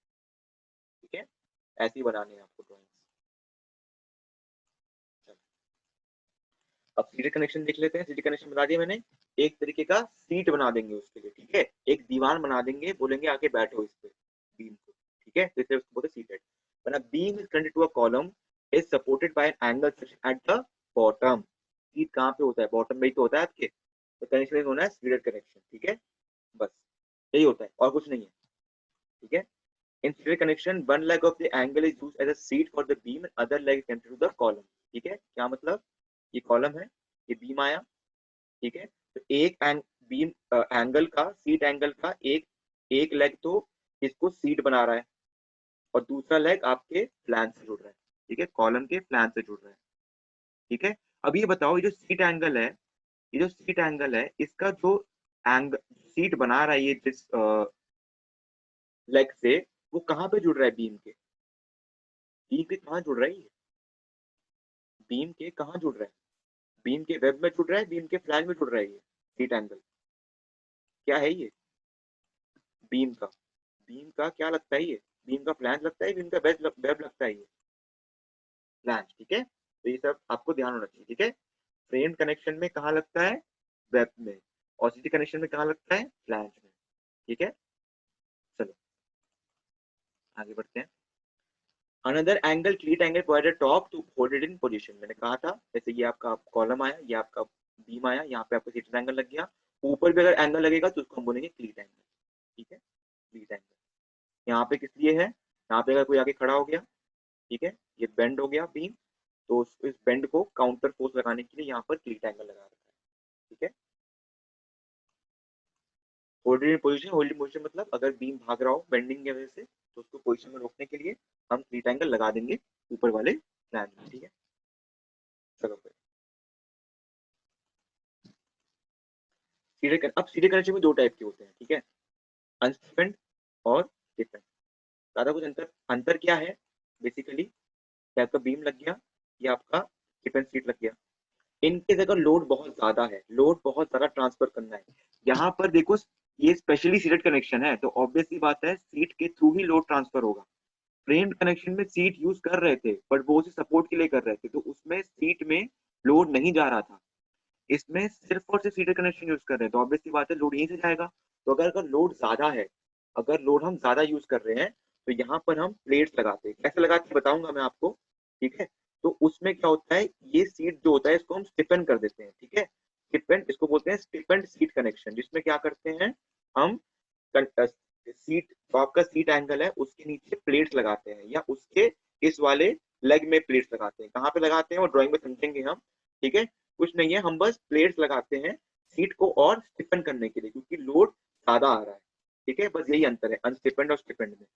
ठीक है, ऐसे ही बनाने हैं आपको ड्राइंग्स। अब सीटेड कनेक्शन देख लेते हैं। सीटेड कनेक्शन बता दिया मैंने, एक तरीके का सीट बना देंगे उसके लिए, ठीक है, एक दीवार बना देंगे, बोलेंगे आके बैठो इस पे बीम को, ठीक है, तो इसलिए उसको बोलते हैं seated. when a beam is connected to a column is supported by an angle section at the bottom। Seat कहाँ पे होता है, बॉटम में ही तो होता है आपके, तो कनेक्शन होना है सीटेड कनेक्शन, ठीक है, बस यही होता है और कुछ नहीं है, ठीक है। In seated connection, one leg of the angle is used as a seat for the beam and other leg is connected to the column. ठीक है, क्या मतलब, ये कॉलम है, ये बीम आया, ठीक है, तो एक बीम एंगल का, सीट एंगल का एक लेग तो इसको सीट बना रहा है और दूसरा लेग आपके फ्लैंज से जुड़ रहा है, ठीक है, कॉलम के फ्लैंज से जुड़ रहा है, ठीक है। अब ये बताओ, ये जो सीट एंगल है, ये जो सीट एंगल है, इसका जो एंगल सीट बना रहा है ये जिस लेग से, वो कहाँ पे जुड़ रहा है, बीम के, बीम के कहाँ जुड़ रहा है, ये बीम के कहाँ जुड़ रहा है, बीम के वेब में जुड़ रहा है, बीम के फ्लैंज में जुड़ रहा है, ये सीट एंगल क्या है, ये बीम का क्या लगता है, ये बीम का फ्लैंज लगता है, बीम का वेब लगता है, ये फ्लैंज, ठीक है। तो ये सब आपको ध्यान होना चाहिए, ठीक है। फ्रेम कनेक्शन में कहाँ लगता है, वेब में, और सीटी कनेक्शन में कहाँ लगता है, फ्लैंज में, ठीक है। चलो आगे बढ़ते हैं। Another angle cleat angle provided top to hold it in position, मैंने कहा था, जैसे ये आपका कॉलम आया, ये आपका बीम आया, यहाँ पे आपको सीट एंगल लग गया, ऊपर भी अगर एंगल लगेगा तो उसको हम बोलेंगे क्लीट एंगल, ठीक है, क्लीट एंगल। यहाँ पे किस लिए है, यहाँ पे अगर कोई आगे खड़ा हो गया, ठीक है, ये बेंड हो गया बीम, तो इस बेंड को काउंटर फोर्स लगाने के लिए यहाँ पर क्लीट एंगल लगा रखा है, ठीक है। होल्डिंग पोजीशन मतलब अगर बीम भाग रहा हो बेंडिंग की वजह से, तो उसको पोजीशन में रोकने के लिए हम क्लीट एंगल लगा देंगे ऊपर वाले फ्लैंज में, ठीक है। चलो फिर अब सीधे कनेक्शन में दो टाइप के होते हैं, ठीक है, अनस्टिफेंड और स्टिफेंड। ज्यादा कुछ अंतर क्या है, बेसिकली आपका बीम लग गया, ये आपका स्टिफेंड सीट लग गया, इनके अगर लोड बहुत ज्यादा है, लोड बहुत ज्यादा ट्रांसफर करना है, यहाँ पर देखो ये स्पेशली सीटेड कनेक्शन है, तो ऑब्वियस सी बात है सीट के थ्रू ही लोड ट्रांसफर होगा। फ्रेम्ड कनेक्शन में सीट यूज कर रहे थे बट वो उसे सपोर्ट के लिए कर रहे थे, तो उसमें सीट में लोड नहीं जा रहा था, इसमें सिर्फ और सिर्फ सीटेड कनेक्शन यूज कर रहे हैं, तो ऑब्वियस सी बात है लोड यहीं से जाएगा। तो अगर लोड ज्यादा है, अगर लोड हम ज्यादा यूज कर रहे हैं, तो यहाँ पर हम प्लेट्स लगाते हैं, कैसे लगाते हैं बताऊंगा मैं आपको, ठीक है। तो उसमें क्या होता है, ये सीट जो होता है इसको हम स्टिफन कर देते हैं, ठीक है, स्टिफन इसको बोलते हैं स्टिफन सीट कनेक्शन, जिसमें क्या करते हैं हम सीट, तो आपका सीट एंगल है उसके नीचे प्लेट्स लगाते हैं, या उसके इस वाले लेग में प्लेट्स लगाते हैं, कहाँ पे लगाते हैं वो ड्राइंग में समझेंगे हम, ठीक है। कुछ नहीं है, हम बस प्लेट्स लगाते हैं सीट को और स्टिफन करने के लिए, क्योंकि लोड ज्यादा आ रहा है, ठीक है, बस यही अंतर है अनस्टिफेंड और स्टिफेंड में।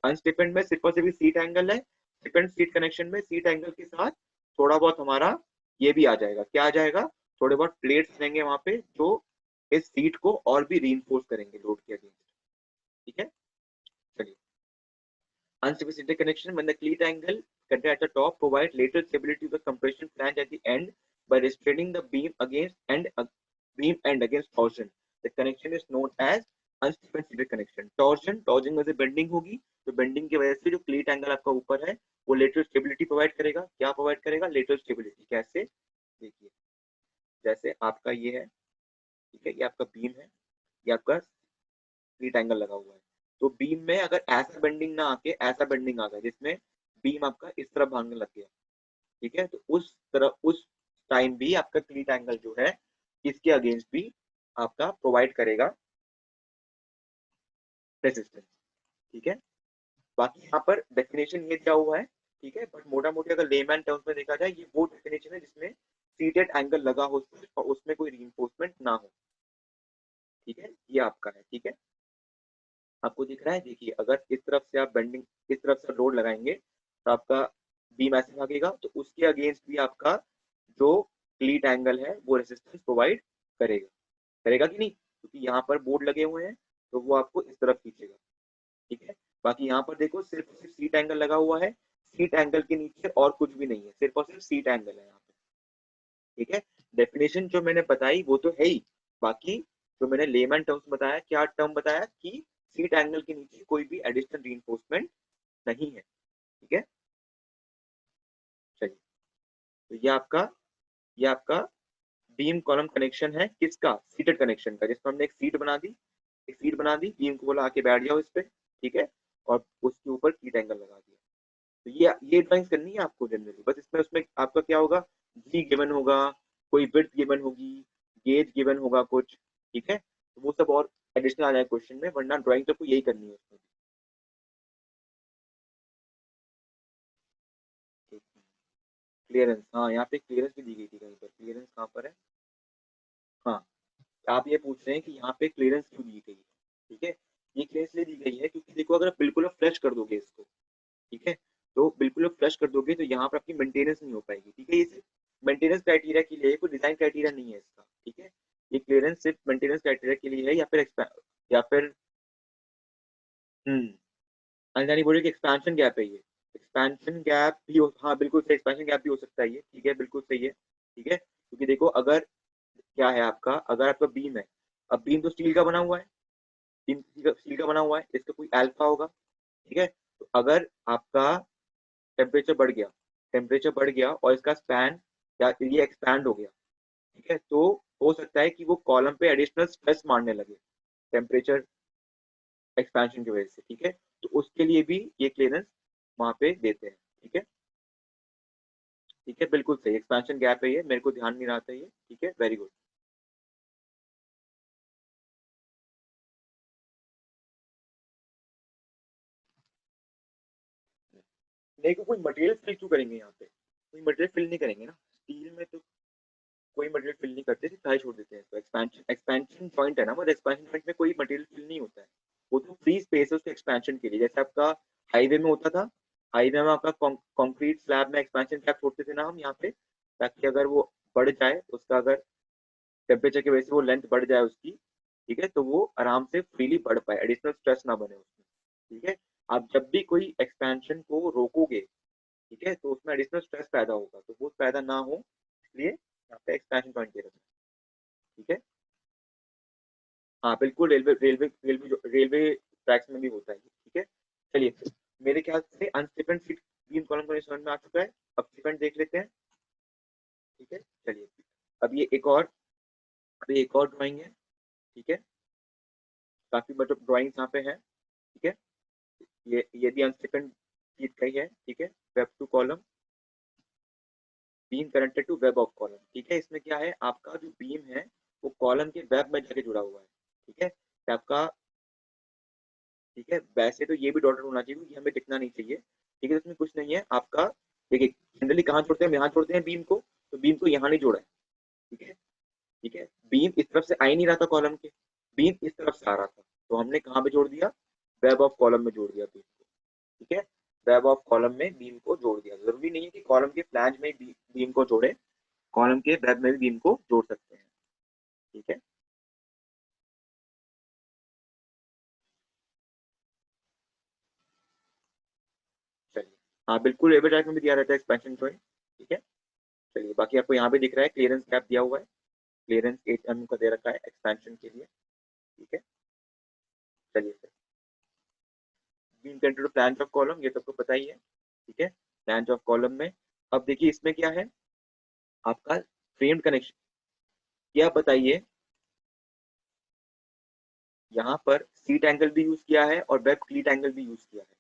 अनस्टिफेंड में सिर्फ और सिर्फ सीट एंगल है, स्टिफेंड सीट कनेक्शन में सीट एंगल के साथ थोड़ा बहुत हमारा ये भी आ जाएगा, क्या आ जाएगा, थोड़े बहुत प्लेट्स रहेंगे वहां पे जो इस सीट को और भी रीइंफोर्स करेंगे लोड के अगेंस्ट, ठीक है। चलिए, unstable interconnection when the cleat angle contained at the top provide lateral stability to the compression flange at the end by restraining the beam end against torsion. The connection is known as unstable seated connection. Torsion में से bending होगी, तो bending की वजह से जो क्लीट angle आपका ऊपर है वो लेटरल स्टेबिलिटी प्रोवाइड करेगा, क्या प्रोवाइड करेगा, लेटरल स्टेबिलिटी। कैसे, देखिए जैसे आपका ये है, ठीक है, ये आपका बीम है, ये आपका क्लीट एंगल लगा हुआ है, तो बीम में अगर ऐसा बेंडिंग ना आके ऐसा बेंडिंग आ गया जिसमें बीम आपका इस तरफ भागने लग गया, ठीक है, तो उस टाइम भी आपका क्लीट एंगल जो है इसके अगेंस्ट भी आपका प्रोवाइड करेगा रेजिस्टेंस, ठीक है। बाकी यहाँ पर डेफिनेशन ये दिया हुआ है, ठीक है, बट मोटा मोटी अगर लेमैन टर्म्स में देखा जाए ये वो डेफिनेशन है जिसमें सीटेड एंगल लगा हो और उसमें कोई रीइंफोर्समेंट ना हो, ठीक है, ये आपका है, ठीक है। आपको दिख रहा है, देखिए अगर इस तरफ से आप बेंडिंग, इस तरफ से लोड लगाएंगे तो आपका बीम ऐसे भागेगा, तो उसके अगेंस्ट भी आपका जो क्लीट एंगल है वो रेजिस्टेंस प्रोवाइड करेगा, करेगा कि नहीं, क्योंकि यहाँ पर बोर्ड लगे हुए हैं तो वो आपको इस तरफ खींचेगा, ठीक है। बाकी यहाँ पर देखो सिर्फ सिर्फ सीट एंगल लगा हुआ है, सीट एंगल के नीचे और कुछ भी नहीं है, सिर्फ और सिर्फ सीट एंगल है यहाँ पे, ठीक है। डेफिनेशन जो मैंने बताई वो तो है ही, बाकी जो मैंने लेमैन टर्म्स बताया, क्या टर्म बताया कि सीट एंगल के नीचे कोई भी एडिशनल रीइंफोर्समेंट नहीं है, ठीक है। चलिए, तो ये आपका बीम कॉलम कनेक्शन है, किसका, सीटेड कनेक्शन का, जिसमें हमने एक सीट बना दी, बीम को बोला आके बैठ जाओ इस पे, ठीक है, और उसके ऊपर क्लीट एंगल लगा दिया। तो ये ड्राइंग करनी है आपको जनरली, बस इसमें उसमें आपका क्या होगा, जी गिवन होगा, कोई विड्थ गिवन होगी, गेज गिवन होगा कुछ, ठीक है, तो वो सब और एडिशनल आ जाए क्वेश्चन में, वरना ड्राइंग तो आपको यही करनी है उसमें। क्लियरेंस, हाँ यहाँ पे क्लियरेंस भी दी गई थी कहीं पर, क्लियरेंस कहाँ पर है, हाँ आप ये पूछ रहे हैं कि यहाँ पे क्लियरेंस क्यों दी गई है, ठीक है। ये क्लियरेंस दी गई है क्योंकि देखो अगर बिल्कुल आप फ्लश कर दोगे इसको, ठीक है, तो बिल्कुल आप फ्लश कर दोगे तो यहाँ पर आपकी मेंटेनेंस नहीं हो पाएगी, ठीक है। ये सिर्फ मेंटेनेंस क्राइटेरिया के लिए, कोई डिजाइन क्राइटेरिया नहीं है इसका, ठीक है। ये क्लियरेंस सिर्फ मेंटेनेंस क्राइटेरिया के लिए है, या फिर अंजानी बोल रही कि एक्सपेंशन गैप है ये, एक्सपेंशन गैप भी हो, हाँ बिल्कुल सही, एक्सपेंशन गैप भी हो सकता है ये, ठीक है, बिल्कुल सही है, ठीक है। क्योंकि देखो अगर क्या है आपका, अगर आपका बीम है, अब बीम तो स्टील का बना हुआ है, बीम स्टील का बना हुआ है, इसका कोई अल्फा होगा, ठीक है। तो अगर आपका टेम्परेचर बढ़ गया, टेम्परेचर बढ़ गया और इसका स्पैन या ये एक्सपैंड हो गया, ठीक है, तो हो सकता है कि वो कॉलम पे एडिशनल स्ट्रेस मारने लगे टेम्परेचर एक्सपेंशन की वजह से, ठीक है। तो उसके लिए भी ये क्लियरेंस वहां पे देते हैं, ठीक है, ठीक है, बिल्कुल सही, एक्सपेंशन गैप है ये, मेरे को ध्यान नहीं रहा था ये, ठीक है, वेरी गुड। नहीं को कोई मटेरियल फिल क्यों करेंगे यहाँ पे, कोई मटेरियल फिल नहीं करेंगे ना, स्टील में तो कोई मटेरियल फिल नहीं करते, सिर्फ छोड़ देते हैं। तो एक्सपेंशन एक्सपेंशन पॉइंट है ना, वो एक्सपेंशन पॉइंट में कोई मटेरियल फिल नहीं होता है, वो तो फ्री स्पेस है उसके एक्सपेंशन के लिए, जैसे आपका हाईवे में होता था, हाईवे में आपका कंक्रीट स्लैब में एक्सपेंशन कैप छोड़ते थे ना हम यहाँ पे, ताकि अगर वो बढ़ जाए, उसका अगर टेम्परेचर की वजह से वो लेंथ बढ़ जाए उसकी, ठीक है, तो वो आराम से फ्रीली बढ़ पाए, एडिशनल स्ट्रेस ना बने उसमें, ठीक है। आप जब भी कोई एक्सपेंशन को रोकोगे, ठीक है, तो उसमें एडिशनल स्ट्रेस पैदा होगा, तो वो पैदा ना हो इसलिए यहाँ पे एक्सपेंशन पॉइंट दे रखा है, ठीक है। हाँ बिल्कुल, रेलवे ट्रैक्स में भी होता है, ठीक है। चलिए मेरे ख्याल से अनस्टीफेंड सीट बीम कॉलम को समझ में आ चुका है, अब स्टीफेंड देख लेते हैं, ठीक है। चलिए अब ये एक और ड्राइंग है, ठीक है, काफी मतलब ड्राइंग यहाँ पे है, ठीक है। ये भी अनस्टीफेंड सीट का ही है, ठीक है, web to column, beam connected to web of column, ठीक है। इसमें क्या है, आपका जो बीम है वो कॉलम के वेब में जाके जुड़ा हुआ है, ठीक है, तो आपका, ठीक है, वैसे तो ये भी डॉटेड होना चाहिए क्योंकि हमें दिखना नहीं चाहिए, ठीक है, इसमें कुछ नहीं है आपका। देखिए जनरली कहाँ जोड़ते हैं, यहाँ जोड़ते हैं बीम को, तो बीम को यहाँ नहीं जोड़ा है, ठीक है, ठीक है, बीम इस तरफ से आ ही नहीं रहा था कॉलम के, बीम इस तरफ से आ रहा था, तो हमने कहाँ पे जोड़ दिया, वेब ऑफ कॉलम में जोड़ दिया बीम को, ठीक है, वेब ऑफ कॉलम में बीम को जोड़ दिया। जरूरी नहीं है कि कॉलम के फ्लैंज में बीम को जोड़े, कॉलम के वेब में भी बीम को जोड़ सकते हैं, ठीक है। चलिए हाँ बिल्कुल, रेलवे ट्रैक में भी दिया रहता है एक्सपेंशन पॉइंट, ठीक है। चलिए बाकी आपको यहाँ पे दिख रहा है क्लियरेंस गैप दिया हुआ है, क्लियरेंस 8 mm का दे रखा है एक्सपेंशन के लिए, ठीक है। चलिए sir, beam control flange of column, ये तो आपको पता ही है, ठीक है, फ्लैंज ऑफ कॉलम में अब देखिए इसमें क्या है आपका फ्रेम्ड कनेक्शन, क्या बताइए, यहाँ पर सीट एंगल भी यूज किया है और वेब क्लीट एंगल भी यूज किया है,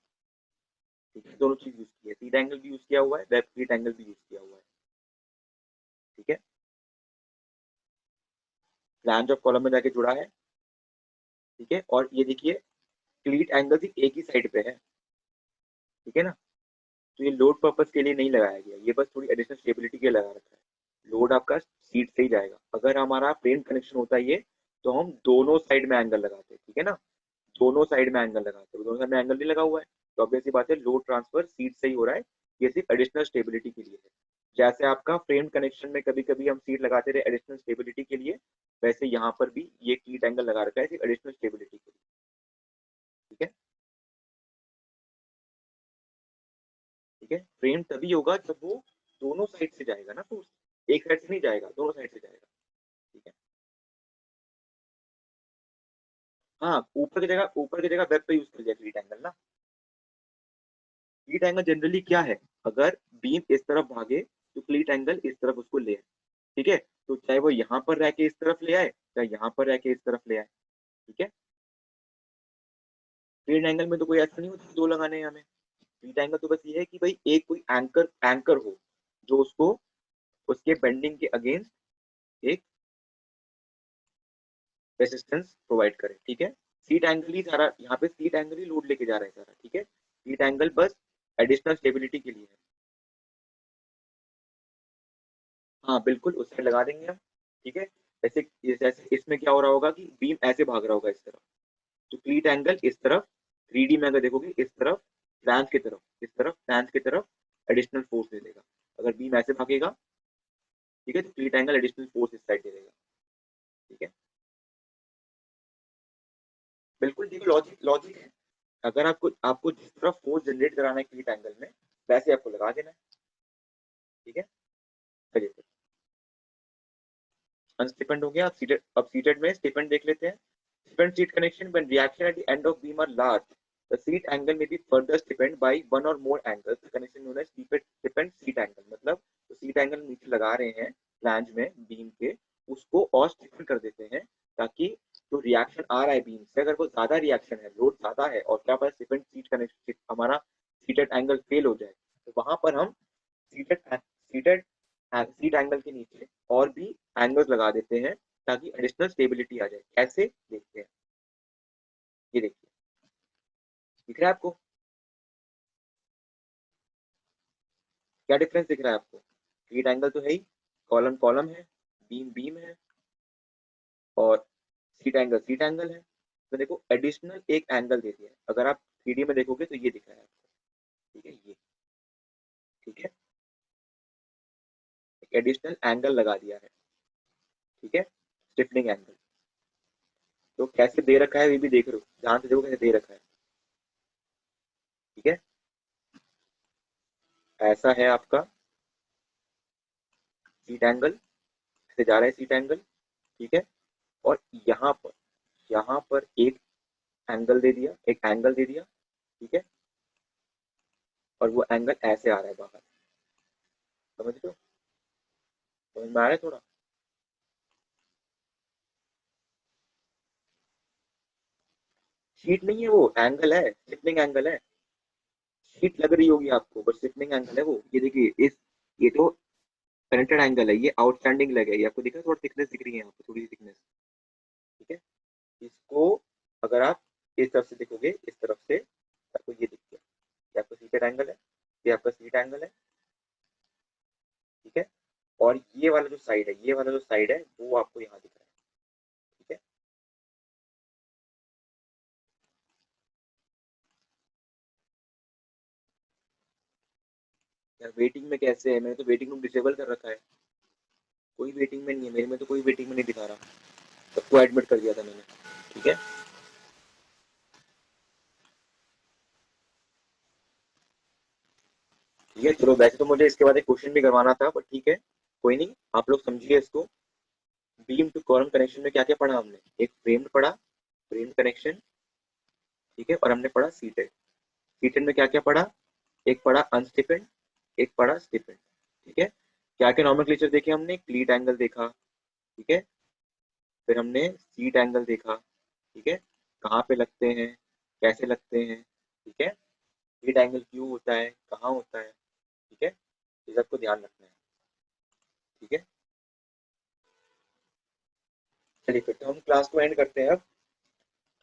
ठीक है, दोनों चीज यूज की है, सीट एंगल भी यूज किया हुआ है, वेब क्लीट एंगल भी यूज किया हुआ है, ठीक है, फ्लैंज ऑफ कॉलम में जाके जुड़ा है, ठीक है। और ये देखिए क्लीट एंगल सिर्फ एक ही साइड पे है, ठीक है ना, तो ये लोड पर्पस के लिए नहीं लगाया गया, ये बस थोड़ी एडिशनल स्टेबिलिटी के लिए लगा रखा है, लोड आपका सीट से ही जाएगा। अगर हमारा फ्रेम कनेक्शन होता है ये, तो हम दोनों साइड में एंगल लगाते, ठीक है ना, दोनों साइड में एंगल लगाते, दोनों साइड में एंगल नहीं लगा हुआ है, तो ऑब्वियस सी बात है लोड ट्रांसफर सीट से ही हो रहा है, ये सिर्फ एडिशनल स्टेबिलिटी के लिए है। जैसे आपका फ्रेम कनेक्शन में कभी कभी हम सीट लगाते रहे एडिशनल स्टेबिलिटी के लिए, वैसे यहाँ पर भी ये क्लीट एंगल लगा रखा है सिर्फ एडिशनल स्टेबिलिटी के लिए, ठीक है, ठीक है। फ्रेम तभी होगा जब वो दोनों साइड से जाएगा ना, तो एक साइड से नहीं जाएगा, दोनों साइड से जाएगा, ठीक है। हाँ ऊपर की जगह वेब पे यूज कर दिया क्लीट एंगल ना, क्लीट एंगल जनरली क्या है, अगर बीम इस तरफ भागे तो क्लीट एंगल इस तरफ उसको ले आए, ठीक है, तो चाहे वो यहाँ पर रह के इस तरफ ले आए चाहे यहाँ पर रह के इस तरफ ले आए, ठीक है। क्लीट एंगल में तो कोई ऐसा नहीं होता दो लगाने हैं हमें, क्लीट एंगल तो बस ये है कि भाई एक कोई एंकर हो जो उसको उसके बेंडिंग के अगेंस्ट एक रेसिस्टेंस प्रोवाइड करे, ठीक है। सीट एंगल ही सारा यहाँ पे, सीट एंगल ही लोड लेके जा रहा है सारा, ठीक है, सीट एंगल बस एडिशनल स्टेबिलिटी के लिए है, हाँ बिल्कुल उस साइड लगा देंगे हम। ठीक है, जैसे जैसे इसमें क्या हो रहा होगा कि बीम ऐसे भाग रहा होगा इस तरफ, तो क्लीट एंगल इस तरफ, 3D में अगर देखोगे इस तरफ फ्लैंज की तरफ, इस तरफ फ्लैंज की तरफ एडिशनल फोर्स दे देगा। अगर बीम ऐसे भागेगा, ठीक है, तो क्लीट एंगल एडिशनल फोर्स इस साइड दे देगा। ठीक है, बिल्कुल ठीक लॉजिक लॉजिक है। अगर आपको आपको जिस तरफ फोर्स जनरेट कराना है क्लीट एंगल में, वैसे आपको लगा देना है। ठीक है, चलिए फिर अनस्टिफेंड हो गया। अब सीटेड में स्टिफेंड देख लेते हैं। Stiffened seat connection when reaction at the end of beam are large. The seat angle may be further stiffened by one or more angles. The connection known as stiffened seat angle. मतलब तो seat angle नीचे लगा रहे हैं flange में beam के, उसको और स्टिफन कर देते हैं ताकि जो रिएक्शन आ रहा है बीम से, अगर वो ज्यादा रिएक्शन है, लोड ज्यादा है और क्या पता स्टिफेंड सीट कनेक्शन हमारा सीटेड एंगल फेल हो जाए, तो वहां पर हम सीटेड सीटेड सीट एंगल के नीचे और भी एंगल्स लगा देते हैं ताकि एडिशनल स्टेबिलिटी आ जाए। कैसे देखते हैं, ये देखिए, दिख रहा है आपको क्या डिफरेंस दिख रहा है आपको? क्लीट एंगल तो है ही, कॉलम कॉलम है, बीम बीम है और सीट एंगल है। तो देखो एडिशनल एक एंगल दे दिया है। अगर आप 3D में देखोगे तो ये दिख रहा है आपको। ठीक है, ये ठीक है, एक एडिशनल एंगल लगा दिया है। ठीक है, स्टिफनिंग एंगल। तो कैसे दे रखा है ये भी देख रहे हो, ध्यान से देखो कैसे दे रखा है। ठीक है, ऐसा है आपका सीट एंगल, से जा रहा है सीट एंगल। ठीक है, और यहाँ पर एक एंगल दे दिया, एक एंगल दे दिया। ठीक है, और वो एंगल ऐसे आ रहा है बाहर। समझ लो, समझ में आ रहा है थोड़ा? शीट नहीं है वो, एंगल है, स्टिफनिंग एंगल है। शीट लग रही होगी आपको बट स्टिफनिंग एंगल है वो। ये देखिए, इस ये तो कनेक्टेड एंगल है, ये आउटस्टैंडिंग लग है, ये आपको दिख रहा है, थोड़ा थिकनेस दिख रही है यहाँ पे, थोड़ी सी थिकनेस। ठीक है, इसको अगर आप इस तरफ से देखोगे, इस तरफ से आपको ये दिख गया, ये आपका सीटेड एंगल है, ये आपका सीट एंगल है। ठीक है, और ये वाला जो साइड है, ये वाला जो साइड है वो आपको यहाँ दिख रहा है। ठीक है, यार वेटिंग में कैसे है? मैंने तो वेटिंग रूम डिसेबल कर रखा है, कोई वेटिंग में नहीं है मेरे में, तो कोई वेटिंग में नहीं दिखा रहा, सबको एडमिट कर दिया था मैंने। ठीक है, ठीक है, चलो वैसे तो मुझे इसके बाद एक क्वेश्चन भी करवाना था, बट ठीक है, कोई नहीं, आप लोग समझिए इसको। बीम टू कॉलम कनेक्शन में क्या क्या पढ़ा हमने? एक फ्रेम्ड पढ़ा, फ्रेम्ड कनेक्शन। ठीक है, और हमने पढ़ा सीटेड। सीटेड में क्या क्या पढ़ा? एक पढ़ा अनस्टिफेंड, एक पढ़ा स्टिफेंड। ठीक है, क्या क्या नॉमेनक्लेचर देखे हमने? क्लीट एंगल देखा। ठीक है, फिर हमने सीट एंगल देखा। ठीक है, कहाँ पे लगते हैं, कैसे लगते हैं। ठीक है, सीट एंगल क्यों होता है, कहाँ होता है। ठीक है, ये सबको ध्यान रखना है। ठीक है, चलिए फिर तो हम क्लास को एंड करते हैं अब।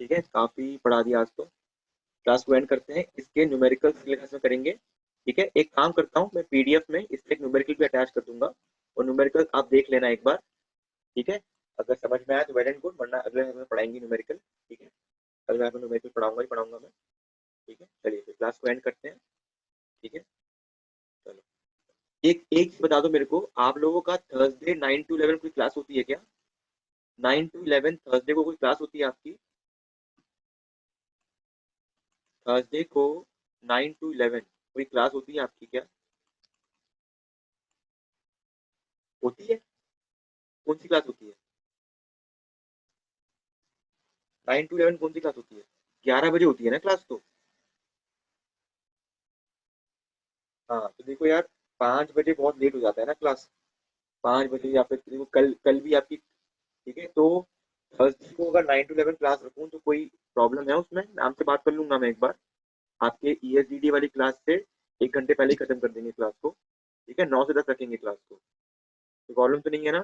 ठीक है, काफी पढ़ा दिया आज तो, क्लास को एंड करते हैं। इसके न्यूमेरिकल क्लास में करेंगे। ठीक है, एक काम करता हूँ मैं, पीडीएफ में इसके एक न्यूमेरिकल भी अटैच कर दूंगा, और न्यूमेरिकल आप देख लेना एक बार। ठीक है, अगर समझ में आया तो वेल एंड गुड, वरना अगले हफ्ते में पढ़ाएंगे न्यूमेरिकल। ठीक है, अगले हफ्ते न्यूमेरिकल पढ़ाऊंगा ही पढ़ाऊंगा मैं। ठीक है, चलिए फिर क्लास को एंड करते हैं। ठीक है, चलो एक एक चीज बता दो मेरे को, आप लोगों का थर्सडे 9 to 11 कोई क्लास होती है क्या? 9 to 11 थर्सडे को कोई क्लास होती है आपकी? थर्सडे को 9 to 11 कोई क्लास होती है आपकी क्या? होती है? कौन सी क्लास होती है? 9 to 11 कौन सी क्लास होती है? 11 बजे होती है ना क्लास तो। हाँ तो देखो यार, 5 बजे बहुत लेट हो जाता है ना क्लास, 5 बजे, या फिर देखो कल कल भी आपकी। ठीक है, तो थर्सडे को अगर 9 to 11 क्लास रखूँ तो कोई प्रॉब्लम है उसमें? मैम से बात कर लूंगा मैं एक बार, आपके ईएसडीडी वाली क्लास से 1 घंटे पहले ही खत्म कर देंगे क्लास को। ठीक है, 9 से 10 रखेंगे क्लास को, तो प्रॉब्लम तो नहीं है ना?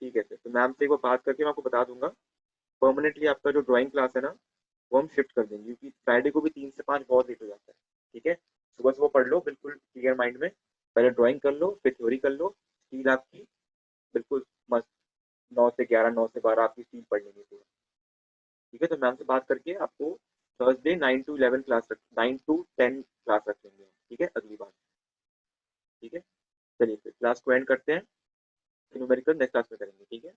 ठीक है सर, तो मैम से एक बार बात करके मैं आपको बता दूंगा। परमानेंटली आपका जो ड्राइंग क्लास है ना, वो हम शिफ्ट कर देंगे, क्योंकि फ्राइडे को भी 3 से 5 बहुत लेट हो जाता है। ठीक है, सुबह सुबह पढ़ लो बिल्कुल क्लियर माइंड में, पहले ड्राइंग कर लो, फिर थ्योरी कर लो, स्टील आपकी बिल्कुल मस्त 9 से 11, 9 से 12 आपकी स्टील पढ़ लेंगे पूरा। ठीक है, तो मैम से बात करके आपको Thursday 9 to 11 class 9 to 10 class रखेंगे। ठीक है, अगली बार। ठीक है, चलिए फिर क्लास को एंड करते हैं, न्यूमेरिकल नेक्स्ट क्लास में करेंगे। ठीक है।